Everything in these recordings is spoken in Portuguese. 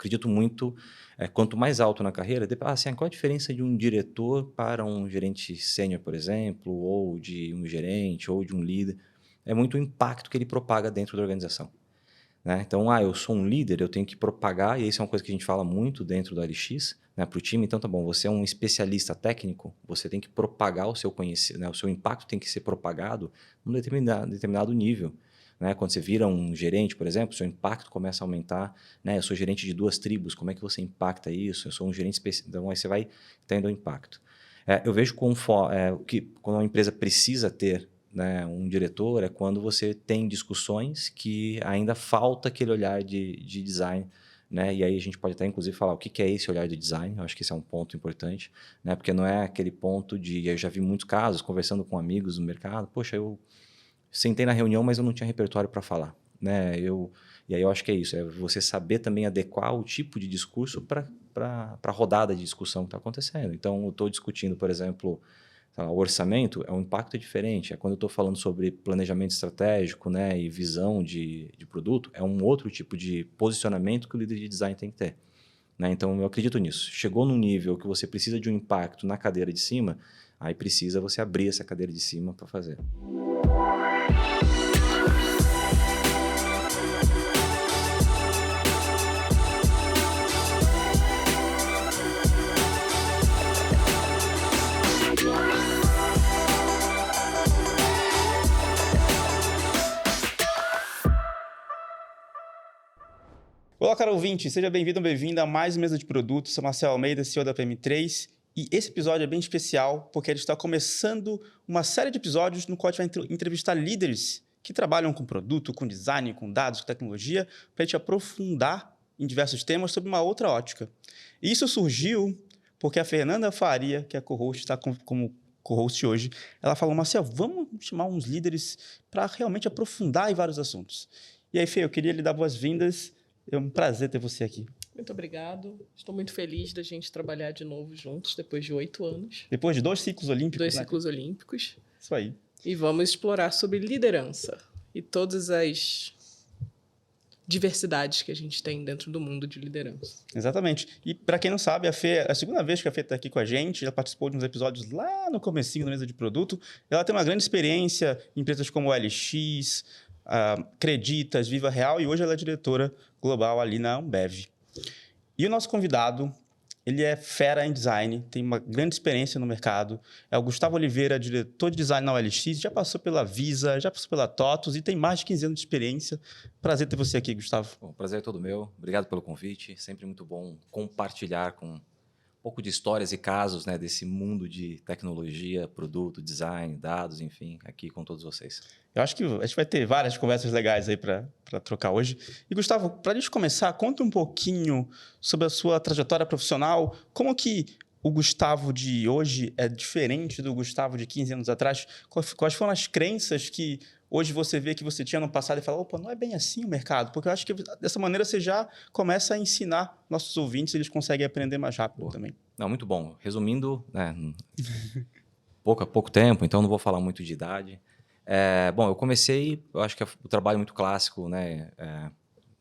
acredito muito, quanto mais alto na carreira, assim, qual a diferença de um diretor para um gerente sênior, por exemplo, ou de um gerente, ou de um líder? É muito o impacto que ele propaga dentro da organização. Né? Então, eu sou um líder, eu tenho que propagar, e isso é uma coisa que a gente fala muito dentro do LX, né, para o time. Então, tá bom, você é um especialista técnico, você tem que propagar o seu conhecimento, né, o seu impacto tem que ser propagado num determinado nível. Né? Quando você vira um gerente, por exemplo, seu impacto começa a aumentar. Né? Eu sou gerente de 2 tribos, como é que você impacta isso? Eu sou um gerente específico, então aí você vai tendo impacto. Eu vejo que quando uma empresa precisa ter, né, um diretor, é quando você tem discussões que ainda falta aquele olhar de design. Né? E aí a gente pode até, inclusive, falar o que é esse olhar de design. Eu acho que esse é um ponto importante, né? Porque não é aquele ponto de... Eu já vi muitos casos, conversando com amigos no mercado, poxa, eu sentei na reunião, mas eu não tinha repertório para falar. Né? E aí eu acho que é isso, é você saber também adequar o tipo de discurso para a rodada de discussão que está acontecendo. Então, eu estou discutindo, por exemplo, sei lá, o orçamento, um impacto diferente. Quando eu estou falando sobre planejamento estratégico, né, e visão de produto, é um outro tipo de posicionamento que o líder de design tem que ter. Né? Então, eu acredito nisso. Chegou num nível que você precisa de um impacto na cadeira de cima, aí precisa você abrir essa cadeira de cima para fazer. Olá, caro ouvinte, seja bem-vindo ou bem-vinda a mais uma mesa de produtos. Sou Marcelo Almeida, CEO da PM3, e esse episódio é bem especial porque a gente está começando uma série de episódios no qual a gente vai entrevistar líderes que trabalham com produto, com design, com dados, com tecnologia, para a gente aprofundar em diversos temas sob uma outra ótica. E isso surgiu porque a Fernanda Faria, que é co-host, está como co-host hoje, ela falou, Marcelo, vamos chamar uns líderes para realmente aprofundar em vários assuntos. E aí, Fê, eu queria lhe dar boas-vindas. É um prazer ter você aqui. Muito obrigado. Estou muito feliz da gente trabalhar de novo juntos, depois de 8 anos. Depois de 2 ciclos olímpicos, 2 ciclos olímpicos. Isso aí. E vamos explorar sobre liderança e todas as diversidades que a gente tem dentro do mundo de liderança. Exatamente. E para quem não sabe, a Fê, é a segunda vez que a Fê está aqui com a gente, já participou de uns episódios lá no comecinho da mesa de produto. Ela tem uma grande experiência em empresas como o LX, Creditas, Viva Real, e hoje ela é diretora global ali na Ambev. E o nosso convidado, ele é fera em design, tem uma grande experiência no mercado, é o Gustavo Oliveira, diretor de design na OLX, já passou pela Visa, já passou pela TOTUS e tem mais de 15 anos de experiência. Prazer ter você aqui, Gustavo. Bom, o prazer é todo meu. Obrigado pelo convite. Sempre muito bom compartilhar com um pouco de histórias e casos, né, desse mundo de tecnologia, produto, design, dados, enfim, aqui com todos vocês. Eu acho que a gente vai ter várias conversas legais aí para trocar hoje. E, Gustavo, para a gente começar, conta um pouquinho sobre a sua trajetória profissional. Como que o Gustavo de hoje é diferente do Gustavo de 15 anos atrás? Quais foram as crenças que hoje você vê que você tinha no passado e fala, opa, não é bem assim o mercado? Porque eu acho que dessa maneira você já começa a ensinar nossos ouvintes e eles conseguem aprender mais rápido também. Não, muito bom. Resumindo, né, pouco tempo, então não vou falar muito de idade. Bom, eu comecei, eu acho que o trabalho muito clássico, né,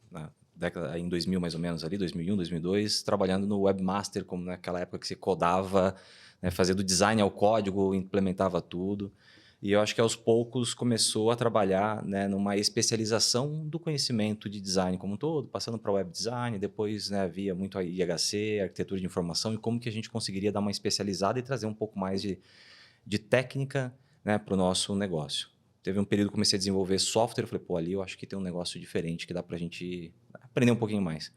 na década, em 2000 mais ou menos, ali, 2001, 2002, trabalhando no Webmaster, como naquela época que você codava, né, fazia do design ao código, implementava tudo. E eu acho que aos poucos começou a trabalhar, né, numa especialização do conhecimento de design como um todo, passando para web design, depois, né, via muito a IHC, arquitetura de informação, e como que a gente conseguiria dar uma especializada e trazer um pouco mais de técnica, né, para o nosso negócio. Teve um período que comecei a desenvolver software, eu falei, pô, ali eu acho que tem um negócio diferente que dá para a gente aprender um pouquinho mais.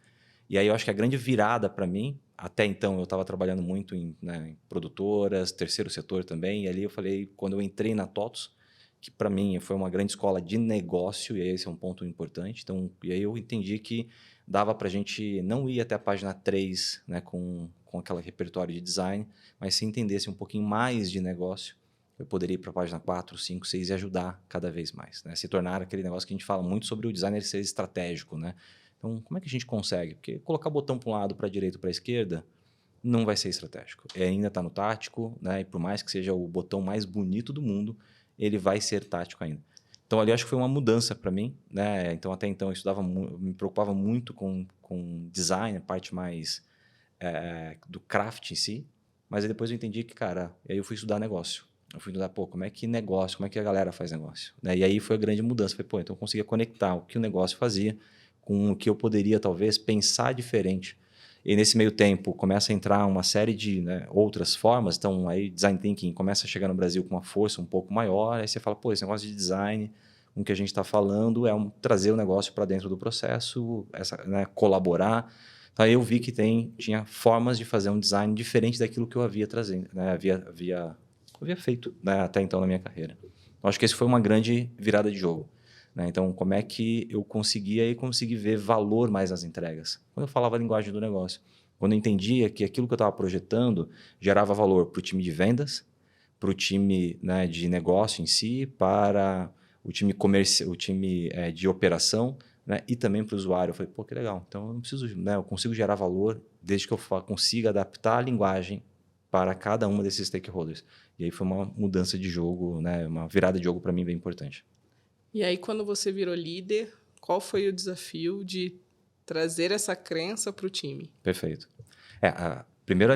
E aí eu acho que a grande virada para mim, até então eu estava trabalhando muito em produtoras, terceiro setor também, e ali eu falei, quando eu entrei na TOTUS, que para mim foi uma grande escola de negócio, e esse é um ponto importante, então, e aí eu entendi que dava para a gente não ir até a página 3, né, com aquele repertório de design, mas se entendesse um pouquinho mais de negócio, eu poderia ir para a página 4, 5, 6 e ajudar cada vez mais. Né? Se tornar aquele negócio que a gente fala muito sobre o designer ser estratégico. Né? Então, como é que a gente consegue? Porque colocar botão para um lado, para a direita ou para a esquerda, não vai ser estratégico. Ele ainda está no tático, né? E por mais que seja o botão mais bonito do mundo, ele vai ser tático ainda. Então, ali acho que foi uma mudança para mim. Né? Então, até então, eu me preocupava muito com com design, a parte mais do craft em si, mas aí depois eu entendi que, cara, aí eu fui estudar negócio. Eu fui estudar, pô, como é que negócio, como é que a galera faz negócio, né? E aí foi a grande mudança. Falei, pô, então eu conseguia conectar o que o negócio fazia com o que eu poderia, talvez, pensar diferente. E nesse meio tempo começa a entrar uma série de, né, outras formas. Então, aí design thinking começa a chegar no Brasil com uma força um pouco maior. Aí você fala, pô, esse negócio de design, o que a gente está falando é trazer o negócio para dentro do processo, né, colaborar. Então, aí eu vi que tinha formas de fazer um design diferente daquilo que eu havia trazendo, né, havia feito, né, até então na minha carreira. Então, acho que esse foi uma grande virada de jogo. Né? Então, como é que eu consegui ver valor mais nas entregas? Quando eu falava a linguagem do negócio. Quando eu entendia que aquilo que eu estava projetando gerava valor para o time de vendas, para o time, né, de negócio em si, para o time comercial, o time de operação, né, e também para o usuário. Eu falei, pô, que legal. Então, eu não preciso, né, eu consigo gerar valor desde que eu consiga adaptar a linguagem para cada uma desses stakeholders. E aí foi uma mudança de jogo, né, uma virada de jogo para mim bem importante. E aí, quando você virou líder, qual foi o desafio de trazer essa crença para o time? Perfeito. Primeiro,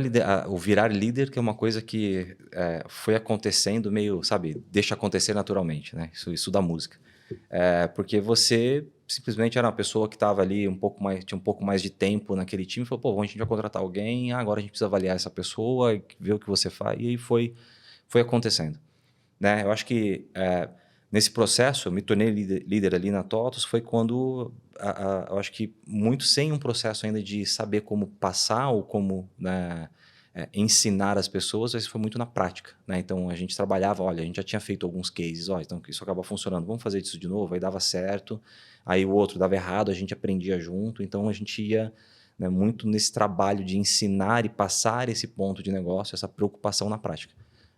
o virar líder, que é uma coisa que foi acontecendo meio, sabe, deixa acontecer naturalmente, né? Isso da música. Porque você simplesmente era uma pessoa que estava ali tinha um pouco mais de tempo naquele time, e falou, pô, a gente vai contratar alguém, agora a gente precisa avaliar essa pessoa, ver o que você faz, e aí foi acontecendo. Né? Eu acho que nesse processo, eu me tornei líder ali na TOTUS, foi quando, eu acho que muito sem um processo ainda de saber como passar ou como, né, ensinar as pessoas, mas foi muito na prática. Né? Então, a gente trabalhava, olha, a gente já tinha feito alguns cases, olha, então isso acaba funcionando, vamos fazer isso de novo, aí dava certo, aí o outro dava errado, a gente aprendia junto, então a gente ia, né, muito nesse trabalho de ensinar e passar esse ponto de negócio, essa preocupação na prática.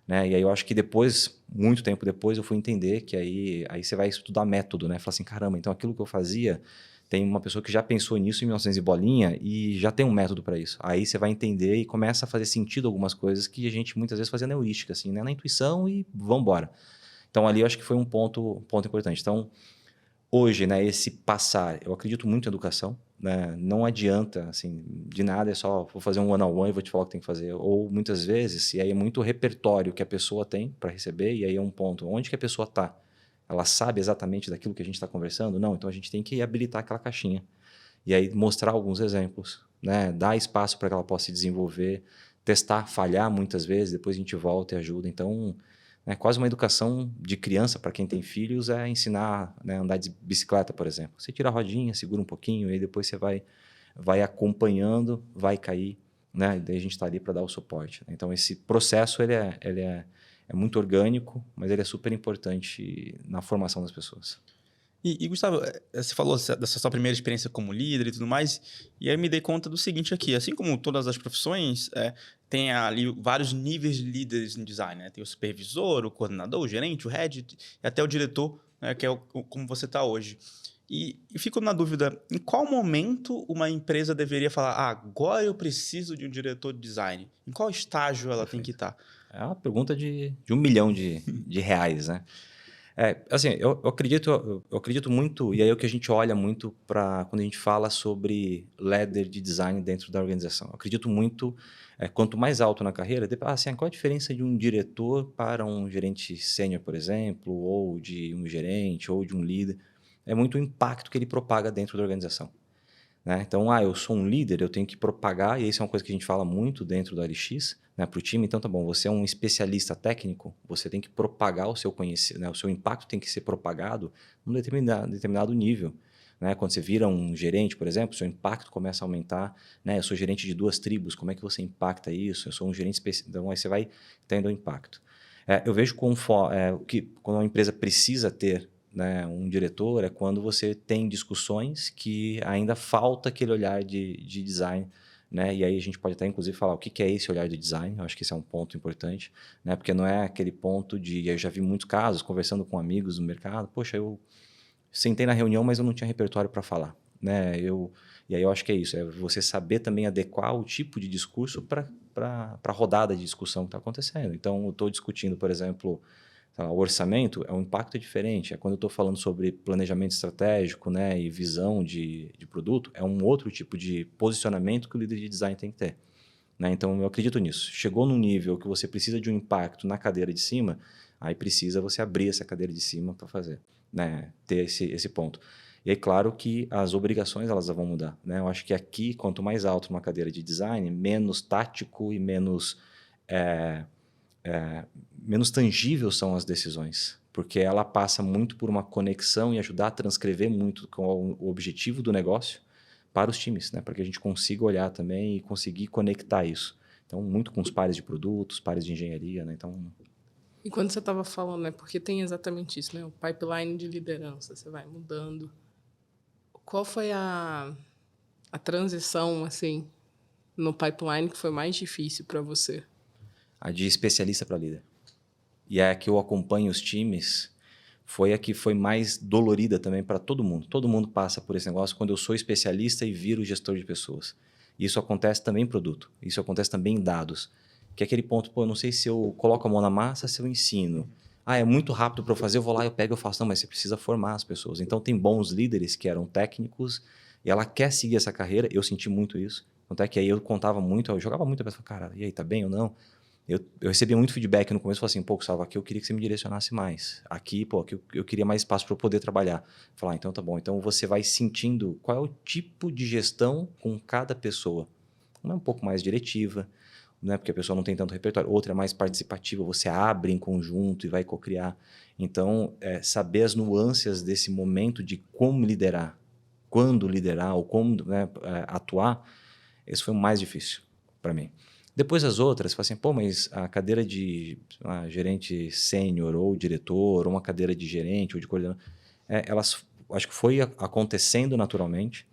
Né? E aí eu acho que depois, muito tempo depois, eu fui entender que aí você vai estudar método, né? Falar assim, caramba, então aquilo que eu fazia, tem uma pessoa que já pensou nisso em 1900 e bolinha e já tem um método para isso. Aí você vai entender e começa a fazer sentido algumas coisas que a gente muitas vezes fazia na heurística, assim, né? Na intuição e vamos embora. Então ali eu acho que foi um ponto importante. Então, hoje, né, esse passar, eu acredito muito em educação, né? Não adianta, assim, de nada, é só vou fazer um one-on-one e vou te falar o que tem que fazer. Ou muitas vezes, e aí é muito repertório que a pessoa tem para receber, e aí é um ponto, onde que a pessoa está? Ela sabe exatamente daquilo que a gente está conversando? Não, então a gente tem que habilitar aquela caixinha. E aí mostrar alguns exemplos, né? Dar espaço para que ela possa se desenvolver, testar, falhar muitas vezes, depois a gente volta e ajuda. Então, é quase uma educação de criança para quem tem filhos é ensinar, né, a andar de bicicleta, por exemplo. Você tira a rodinha, segura um pouquinho, e aí depois você vai acompanhando, vai cair, né? E daí a gente está ali para dar o suporte. Então, esse processo ele é muito orgânico, mas ele é super importante na formação das pessoas. E Gustavo, você falou dessa sua primeira experiência como líder e tudo mais, e aí me dei conta do seguinte aqui, assim como todas as profissões, tem ali vários níveis de líderes em design, né? Tem o supervisor, o coordenador, o gerente, o head e até o diretor, né? Que é como você está hoje. E fico na dúvida, em qual momento uma empresa deveria falar, agora eu preciso de um diretor de design? Em qual estágio ela tem que estar? É uma pergunta de 1 milhão de reais, né? Assim, eu acredito muito, e aí é o que a gente olha muito para quando a gente fala sobre ladder de design dentro da organização. Eu acredito muito, quanto mais alto na carreira, assim, qual a diferença de um diretor para um gerente sênior, por exemplo, ou de um gerente, ou de um líder? É muito o impacto que ele propaga dentro da organização. Né? Então, eu sou um líder, eu tenho que propagar, e isso é uma coisa que a gente fala muito dentro da LX, né, para o time. Então, tá bom, você é um especialista técnico, você tem que propagar o seu conhecimento, né, o seu impacto tem que ser propagado num determinado nível. Né? Quando você vira um gerente, por exemplo, seu impacto começa a aumentar. Né? Eu sou gerente de 2 tribos, como é que você impacta isso? Eu sou um gerente específico, então aí você vai tendo um impacto. Eu vejo que quando uma empresa precisa ter, né, um diretor, é quando você tem discussões que ainda falta aquele olhar de design, né? E aí a gente pode até inclusive falar o que é esse olhar de design. Eu acho que esse é um ponto importante, né? Porque não é aquele ponto de, eu já vi muitos casos conversando com amigos no mercado, poxa, eu sentei na reunião, mas eu não tinha repertório para falar, né? E aí eu acho que é isso, é você saber também adequar o tipo de discurso para a rodada de discussão que está acontecendo. Então, eu estou discutindo, por exemplo, o orçamento, o impacto é diferente. Quando eu estou falando sobre planejamento estratégico, né, e visão de produto, é um outro tipo de posicionamento que o líder de design tem que ter. Né? Então, eu acredito nisso. Chegou num nível que você precisa de um impacto na cadeira de cima, aí precisa você abrir essa cadeira de cima para fazer, né? Ter esse ponto. E aí, claro que as obrigações elas vão mudar. Né? Eu acho que aqui, quanto mais alto uma cadeira de design, menos tático e menos menos tangível são as decisões, porque ela passa muito por uma conexão e ajudar a transcrever muito com o objetivo do negócio para os times, né? Para que a gente consiga olhar também e conseguir conectar isso. Então, muito com os pares de produtos, pares de engenharia, né? Então, E quando você estava falando, né, porque tem exatamente isso, né, o pipeline de liderança, você vai mudando. Qual foi a transição, assim, no pipeline que foi mais difícil para você? a de especialista para líder. E a que eu acompanho os times foi a que foi mais dolorida também para todo mundo. Todo mundo passa por esse negócio quando eu sou especialista e viro gestor de pessoas. Isso acontece também em produto. Isso acontece também em dados. Que é aquele ponto, pô, eu não sei se eu coloco a mão na massa, se eu ensino. Ah, é muito rápido para eu fazer, eu vou lá, eu pego, eu faço. Não, mas você precisa formar as pessoas. Então, tem bons líderes que eram técnicos e ela quer seguir essa carreira. Eu senti muito isso. Tanto é que aí eu contava muito, eu jogava muito, a pessoa, cara, e aí, tá bem ou não? Eu recebia muito feedback no começo, falava assim, pô, Gustavo, aqui eu queria que você me direcionasse mais. Aqui, pô, aqui eu queria mais espaço para eu poder trabalhar. Falar, então tá bom. Então você vai sentindo qual é o tipo de gestão com cada pessoa. Uma é um pouco mais diretiva, né, porque a pessoa não tem tanto repertório. Outra é mais participativa, você abre em conjunto e vai cocriar. Então, saber as nuances desse momento de como liderar, quando liderar ou como, né, atuar, esse foi o mais difícil para mim. Depois as outras, fala assim, pô, mas a cadeira de gerente sênior ou diretor, ou uma cadeira de gerente ou de coordenador, elas acho que foi acontecendo naturalmente.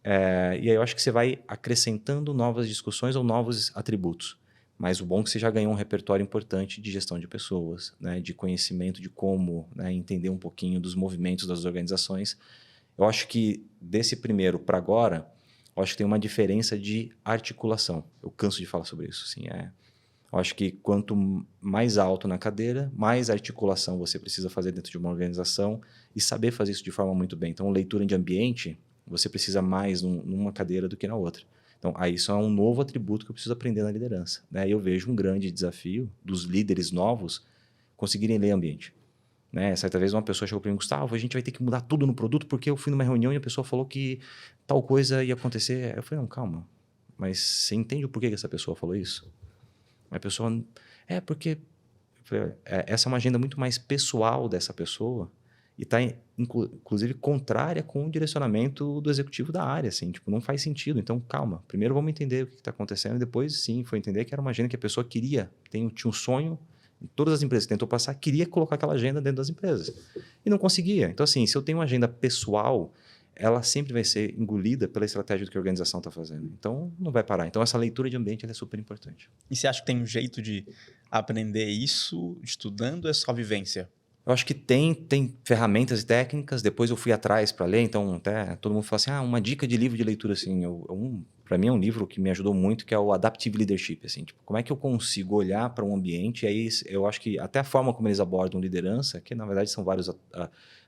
E aí eu acho que você vai acrescentando novas discussões ou novos atributos. Mas o bom é que você já ganhou um repertório importante de gestão de pessoas, né, de conhecimento de como, né, entender um pouquinho dos movimentos das organizações. Eu acho que desse primeiro para agora, eu acho que tem uma diferença de articulação. Eu canso de falar sobre isso. Assim, eu acho que quanto mais alto na cadeira, mais articulação você precisa fazer dentro de uma organização e saber fazer isso de forma muito bem. Então, leitura de ambiente, você precisa mais numa cadeira do que na outra. Então, aí isso é um novo atributo que eu preciso aprender na liderança. Né? Eu vejo um grande desafio dos líderes novos conseguirem ler ambiente. Né? Certa vez uma pessoa chegou para mim, Gustavo, a gente vai ter que mudar tudo no produto porque eu fui numa reunião e a pessoa falou que tal coisa ia acontecer. Eu falei, não, calma, mas você entende o porquê que essa pessoa falou isso? A pessoa, porque essa é uma agenda muito mais pessoal dessa pessoa e está, inclusive, contrária com o direcionamento do executivo da área, assim, tipo, não faz sentido. Então, calma, primeiro vamos entender o que está acontecendo e depois, sim, foi entender que era uma agenda que a pessoa queria, tinha um sonho, em todas as empresas que tentou passar, queria colocar aquela agenda dentro das empresas e não conseguia. Então, assim, se eu tenho uma agenda pessoal, ela sempre vai ser engolida pela estratégia do que a organização está fazendo. Então, não vai parar. Então, essa leitura de ambiente ela é super importante. E você acha que tem um jeito de aprender isso estudando ou é só vivência? Eu acho que tem ferramentas e técnicas. Depois eu fui atrás para ler. Então, até todo mundo fala assim, uma dica de livro de leitura. Assim, para mim é um livro que me ajudou muito, que é o Adaptive Leadership. Assim, tipo, como é que eu consigo olhar para um ambiente? E aí eu acho que até a forma como eles abordam liderança, que na verdade são vários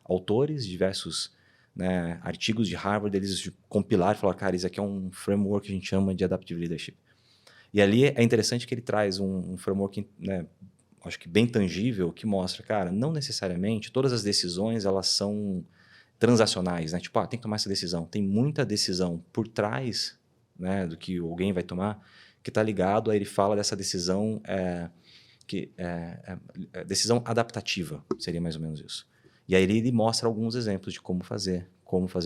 autores, diversos, né, artigos de Harvard, eles compilaram e falaram, cara, isso aqui é um framework que a gente chama de Adaptive Leadership. E ali é interessante que ele traz um framework, né, acho que bem tangível, que mostra, cara, não necessariamente todas as decisões elas são transacionais, né? Tipo, tem que tomar essa decisão. Tem muita decisão por trás, né, do que alguém vai tomar, que está ligado, aí ele fala dessa decisão, decisão adaptativa, seria mais ou menos isso. E aí ele mostra alguns exemplos de como fazer.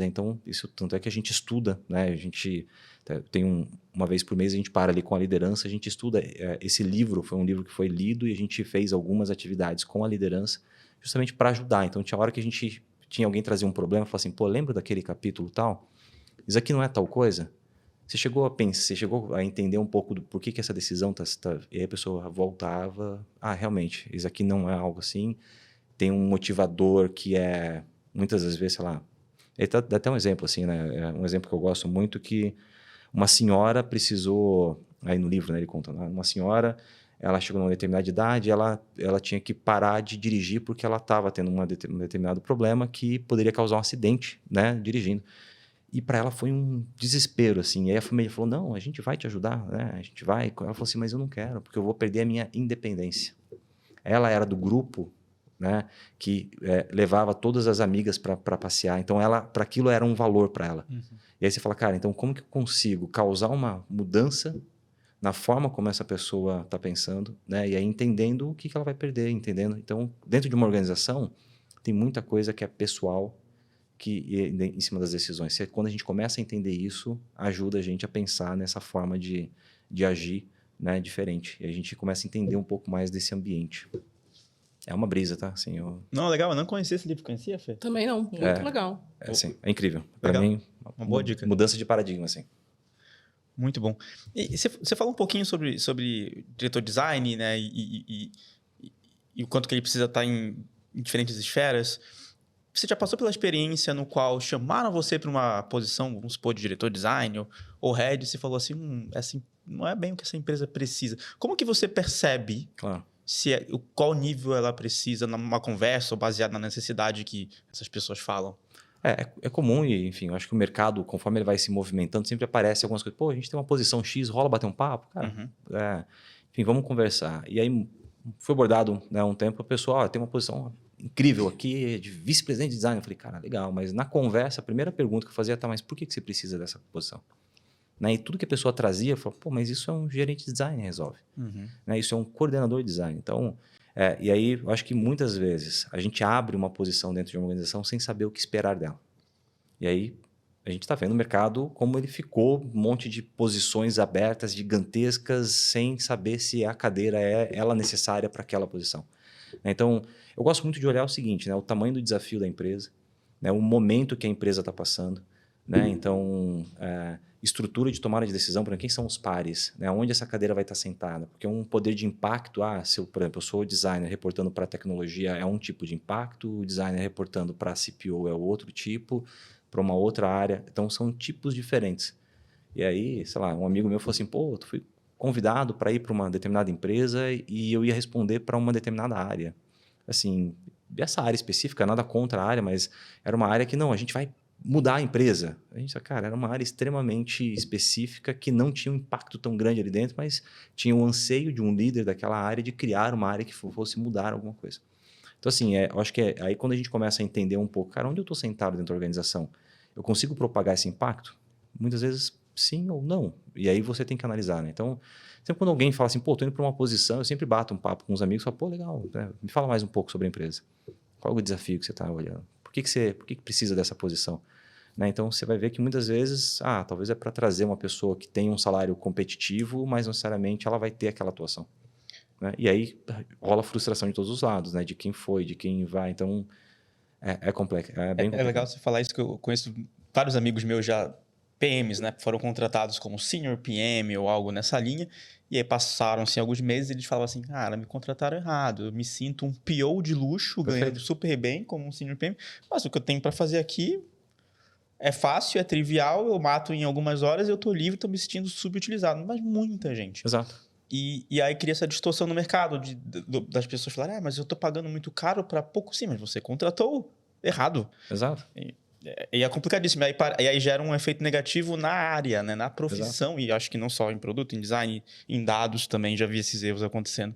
Então, isso tanto é que a gente estuda, né? A gente tem uma vez por mês a gente para ali com a liderança, a gente estuda. Esse livro foi um livro que foi lido e a gente fez algumas atividades com a liderança justamente para ajudar. Então, tinha hora que a gente tinha alguém trazer um problema, falava assim, pô, lembra daquele capítulo tal? Isso aqui não é tal coisa? Você chegou a pensar, você chegou a entender um pouco do porquê que essa decisão tá... E aí a pessoa voltava, realmente, isso aqui não é algo assim. Tem um motivador que é, muitas das vezes, sei lá... Ele dá até um exemplo, assim, né? Um exemplo que eu gosto muito, que uma senhora precisou... Aí no livro, né, ele conta, né? Uma senhora ela chegou numa determinada idade, ela tinha que parar de dirigir porque ela estava tendo um determinado problema que poderia causar um acidente, né, dirigindo. E para ela foi um desespero, assim. E aí a família falou, não, a gente vai te ajudar, né? A gente vai. Ela falou assim, mas eu não quero, porque eu vou perder a minha independência. Ela era do grupo, né, que levava todas as amigas para passear. Então, para aquilo era um valor para ela. E aí você fala, cara, então como que eu consigo causar uma mudança na forma como essa pessoa está pensando, né? E aí entendendo o que ela vai perder, entendendo. Então, dentro de uma organização, tem muita coisa que é pessoal em cima das decisões. Quando a gente começa a entender isso, ajuda a gente a pensar nessa forma de agir, né, diferente. E a gente começa a entender um pouco mais desse ambiente. É uma brisa, tá? Assim, Não, legal. Eu não conhecia esse livro. Conhecia, Fê? Também não, muito legal. Assim, é incrível. Para mim, uma boa dica. Mudança de paradigma, assim. Muito bom. E você falou um pouquinho sobre diretor design, né? E o quanto que ele precisa estar em diferentes esferas. Você já passou pela experiência no qual chamaram você para uma posição, vamos supor, de diretor design ou head, e você falou assim, não é bem o que essa empresa precisa. Como que você percebe qual nível ela precisa numa conversa ou baseado na necessidade que essas pessoas falam? É comum e, enfim, eu acho que o mercado, conforme ele vai se movimentando, sempre aparece algumas coisas. Pô, a gente tem uma posição X, rola bater um papo? Cara, enfim, vamos conversar. E aí foi abordado, né, um tempo, a pessoa, tem uma posição incrível aqui de vice-presidente de design. Eu falei, cara, legal, mas na conversa, a primeira pergunta que eu fazia, tá, mas por que você precisa dessa posição? Né? E tudo que a pessoa trazia, eu falava, pô, mas isso é um gerente de design resolve. Né? Isso é um coordenador de design. Então, e aí eu acho que muitas vezes a gente abre uma posição dentro de uma organização sem saber o que esperar dela. E aí a gente está vendo o mercado como ele ficou, um monte de posições abertas, gigantescas, sem saber se a cadeira é ela necessária para aquela posição. Então, eu gosto muito de olhar o seguinte, né, o tamanho do desafio da empresa, né, o momento que a empresa está passando. Né? Então, estrutura de tomada de decisão, por exemplo, quem são os pares, né? Onde essa cadeira vai estar sentada, porque um poder de impacto, por exemplo, eu sou o designer reportando para a tecnologia, é um tipo de impacto, o designer reportando para a CPO é outro tipo, para uma outra área, então são tipos diferentes. E aí, sei lá, um amigo meu falou assim, pô, tu fui convidado para ir para uma determinada empresa e eu ia responder para uma determinada área. Assim, essa área específica, nada contra a área, mas era uma área que não, a gente vai mudar a empresa. A gente, cara, era uma área extremamente específica que não tinha um impacto tão grande ali dentro, mas tinha o anseio de um líder daquela área de criar uma área que fosse mudar alguma coisa. Então, assim, eu acho que aí quando a gente começa a entender um pouco, cara, onde eu estou sentado dentro da organização, eu consigo propagar esse impacto? Muitas vezes sim ou não. E aí você tem que analisar, né? Então, sempre quando alguém fala assim, pô, tô indo para uma posição, eu sempre bato um papo com os amigos e falo, pô, legal, né? Me fala mais um pouco sobre a empresa. Qual é o desafio que você está olhando? Por que precisa dessa posição? Né? Então, você vai ver que muitas vezes, talvez é para trazer uma pessoa que tem um salário competitivo, mas não necessariamente ela vai ter aquela atuação. Né? E aí rola frustração de todos os lados, né? De quem foi, de quem vai. Então, é complexo. É bem complicado. É legal você falar isso, que eu conheço vários amigos meus já PMs, né? Foram contratados como Senior PM ou algo nessa linha. E aí passaram-se alguns meses e eles falavam assim, cara, me contrataram errado. Eu me sinto um PO de luxo, ganhando super bem como um Senior PM. Mas o que eu tenho para fazer aqui é fácil, é trivial, eu mato em algumas horas, eu estou livre, estou me sentindo subutilizado. Mas muita gente. Exato. E aí cria essa distorção no mercado das pessoas falarem, mas eu estou pagando muito caro para pouco. Sim, mas você contratou errado. Exato. E é complicadíssimo. E aí gera um efeito negativo na área, né? Na profissão. Exato. E acho que não só em produto, em design, em dados também já vi esses erros acontecendo.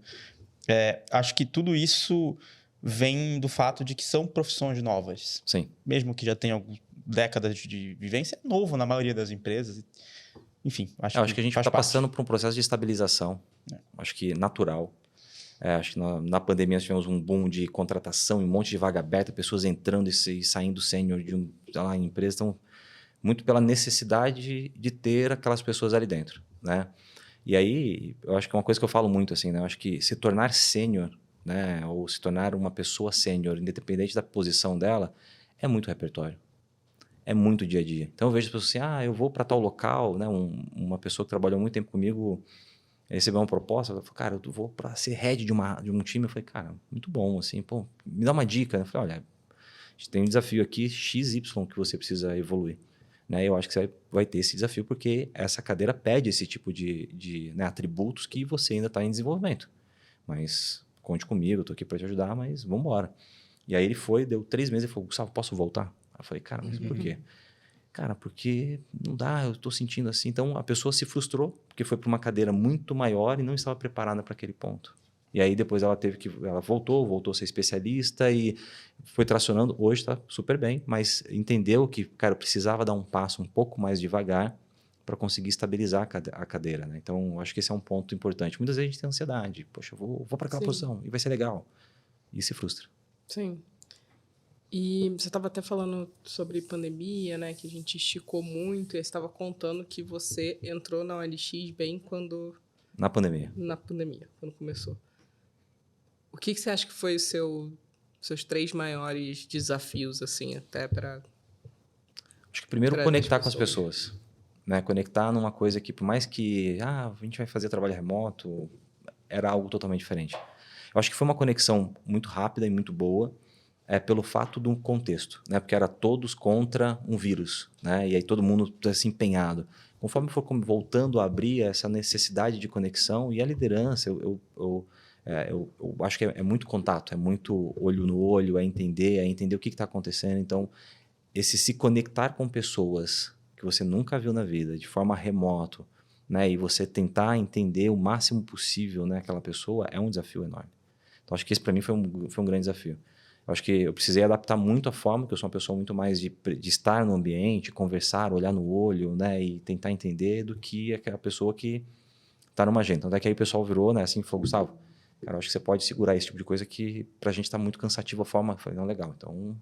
Acho que tudo isso vem do fato de que são profissões novas. Sim. Mesmo que já tenham décadas de vivência, é novo na maioria das empresas. Enfim, acho que a gente está passando por um processo de estabilização. Acho que natural. Acho que na pandemia nós tivemos um boom de contratação, um monte de vaga aberta, pessoas entrando e saindo sênior em empresa. Então, muito pela necessidade de ter aquelas pessoas ali dentro, né? E aí, eu acho que é uma coisa que eu falo muito, assim, né? Eu acho que se tornar sênior, né? Ou se tornar uma pessoa sênior, independente da posição dela, é muito repertório. É muito dia a dia. Então, eu vejo as pessoas assim, eu vou para tal local, né? Uma pessoa que trabalhou muito tempo comigo recebeu uma proposta, ela falou, cara, eu vou para ser head de um time. Eu falei, cara, muito bom, assim, pô, me dá uma dica. Eu falei, olha, a gente tem um desafio aqui, XY, que você precisa evoluir. né? Eu acho que você vai ter esse desafio porque essa cadeira pede esse tipo de né, atributos que você ainda está em desenvolvimento. Mas conte comigo, eu estou aqui para te ajudar, mas vamos embora. E aí ele foi, deu 3 meses e falou, Gustavo, posso voltar? Aí eu falei, cara, mas por quê? Cara, porque não dá, eu estou sentindo assim. Então a pessoa se frustrou porque foi para uma cadeira muito maior e não estava preparada para aquele ponto. E aí depois ela voltou a ser especialista e foi tracionando. Hoje está super bem, mas entendeu que, cara, eu precisava dar um passo um pouco mais devagar para conseguir estabilizar a cadeira, né? Então, acho que esse é um ponto importante. Muitas vezes a gente tem ansiedade. Poxa, eu vou para aquela Sim, posição e vai ser legal. E se frustra. sim. E você estava até falando sobre pandemia, né? Que a gente esticou muito. E você estava contando que você entrou na OLX bem quando... Na pandemia. Na pandemia, quando começou. O que você acha que foi seus 3 maiores desafios, assim, até para... Acho que primeiro Para as conectar com as pessoas. pessoas. Né? Conectar numa coisa que, por mais que a gente vai fazer trabalho remoto, era algo totalmente diferente. Eu acho que foi uma conexão muito rápida e muito boa, pelo fato do contexto, né? Porque era todos contra um vírus, né? E aí todo mundo se empenhado. Conforme for voltando a abrir essa necessidade de conexão e a liderança, eu acho que é muito contato, é muito olho no olho, é entender o que está acontecendo. Então, esse se conectar com pessoas que você nunca viu na vida, de forma remoto, né? E você tentar entender o máximo possível, né, aquela pessoa, é um desafio enorme. Então, acho que esse para mim foi um grande desafio. Eu acho que eu precisei adaptar muito a forma, que eu sou uma pessoa muito mais de estar no ambiente, conversar, olhar no olho, né, e tentar entender, do que aquela pessoa que está numa agenda. Então, que aí o pessoal virou, né, assim, falou, Gustavo, cara, eu acho que você pode segurar esse tipo de coisa que para a gente está muito cansativo a forma. Eu falei, não, legal, então,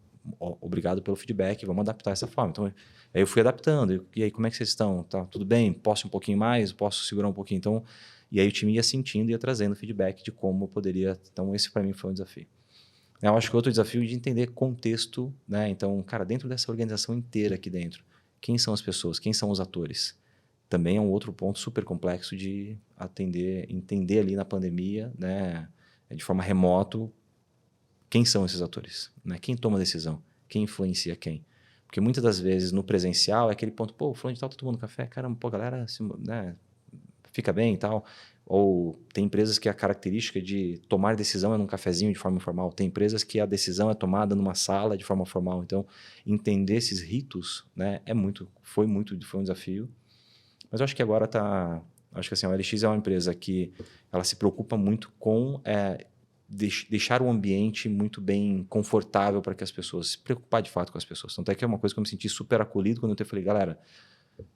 obrigado pelo feedback, vamos adaptar essa forma. Então, aí eu fui adaptando. E aí, como é que vocês estão? Tá tudo bem? Posso um pouquinho mais? Posso segurar um pouquinho? Então, e aí o time ia sentindo e ia trazendo feedback de como eu poderia. Então, esse para mim foi um desafio. Eu acho que outro desafio é de entender contexto, né? Então, cara, dentro dessa organização inteira aqui dentro, quem são as pessoas? Quem são os atores? Também é um outro ponto super complexo de entender ali na pandemia, né? De forma remoto, quem são esses atores, né? Quem toma a decisão? Quem influencia quem? Porque muitas das vezes no presencial é aquele ponto, pô, fulano de tal tá tomando café, caramba, pô, galera, né, fica bem e tal. Ou tem empresas que a característica de tomar decisão é num cafezinho de forma informal. Tem empresas que a decisão é tomada numa sala de forma formal. Então, entender esses ritos, né, foi um desafio. Mas eu acho que agora tá... Acho que assim, a OLX é uma empresa que ela se preocupa muito com deixar o ambiente muito bem confortável para que as pessoas... Se preocupar de fato com as pessoas. Então, até que é uma coisa que eu me senti super acolhido quando eu falei, galera,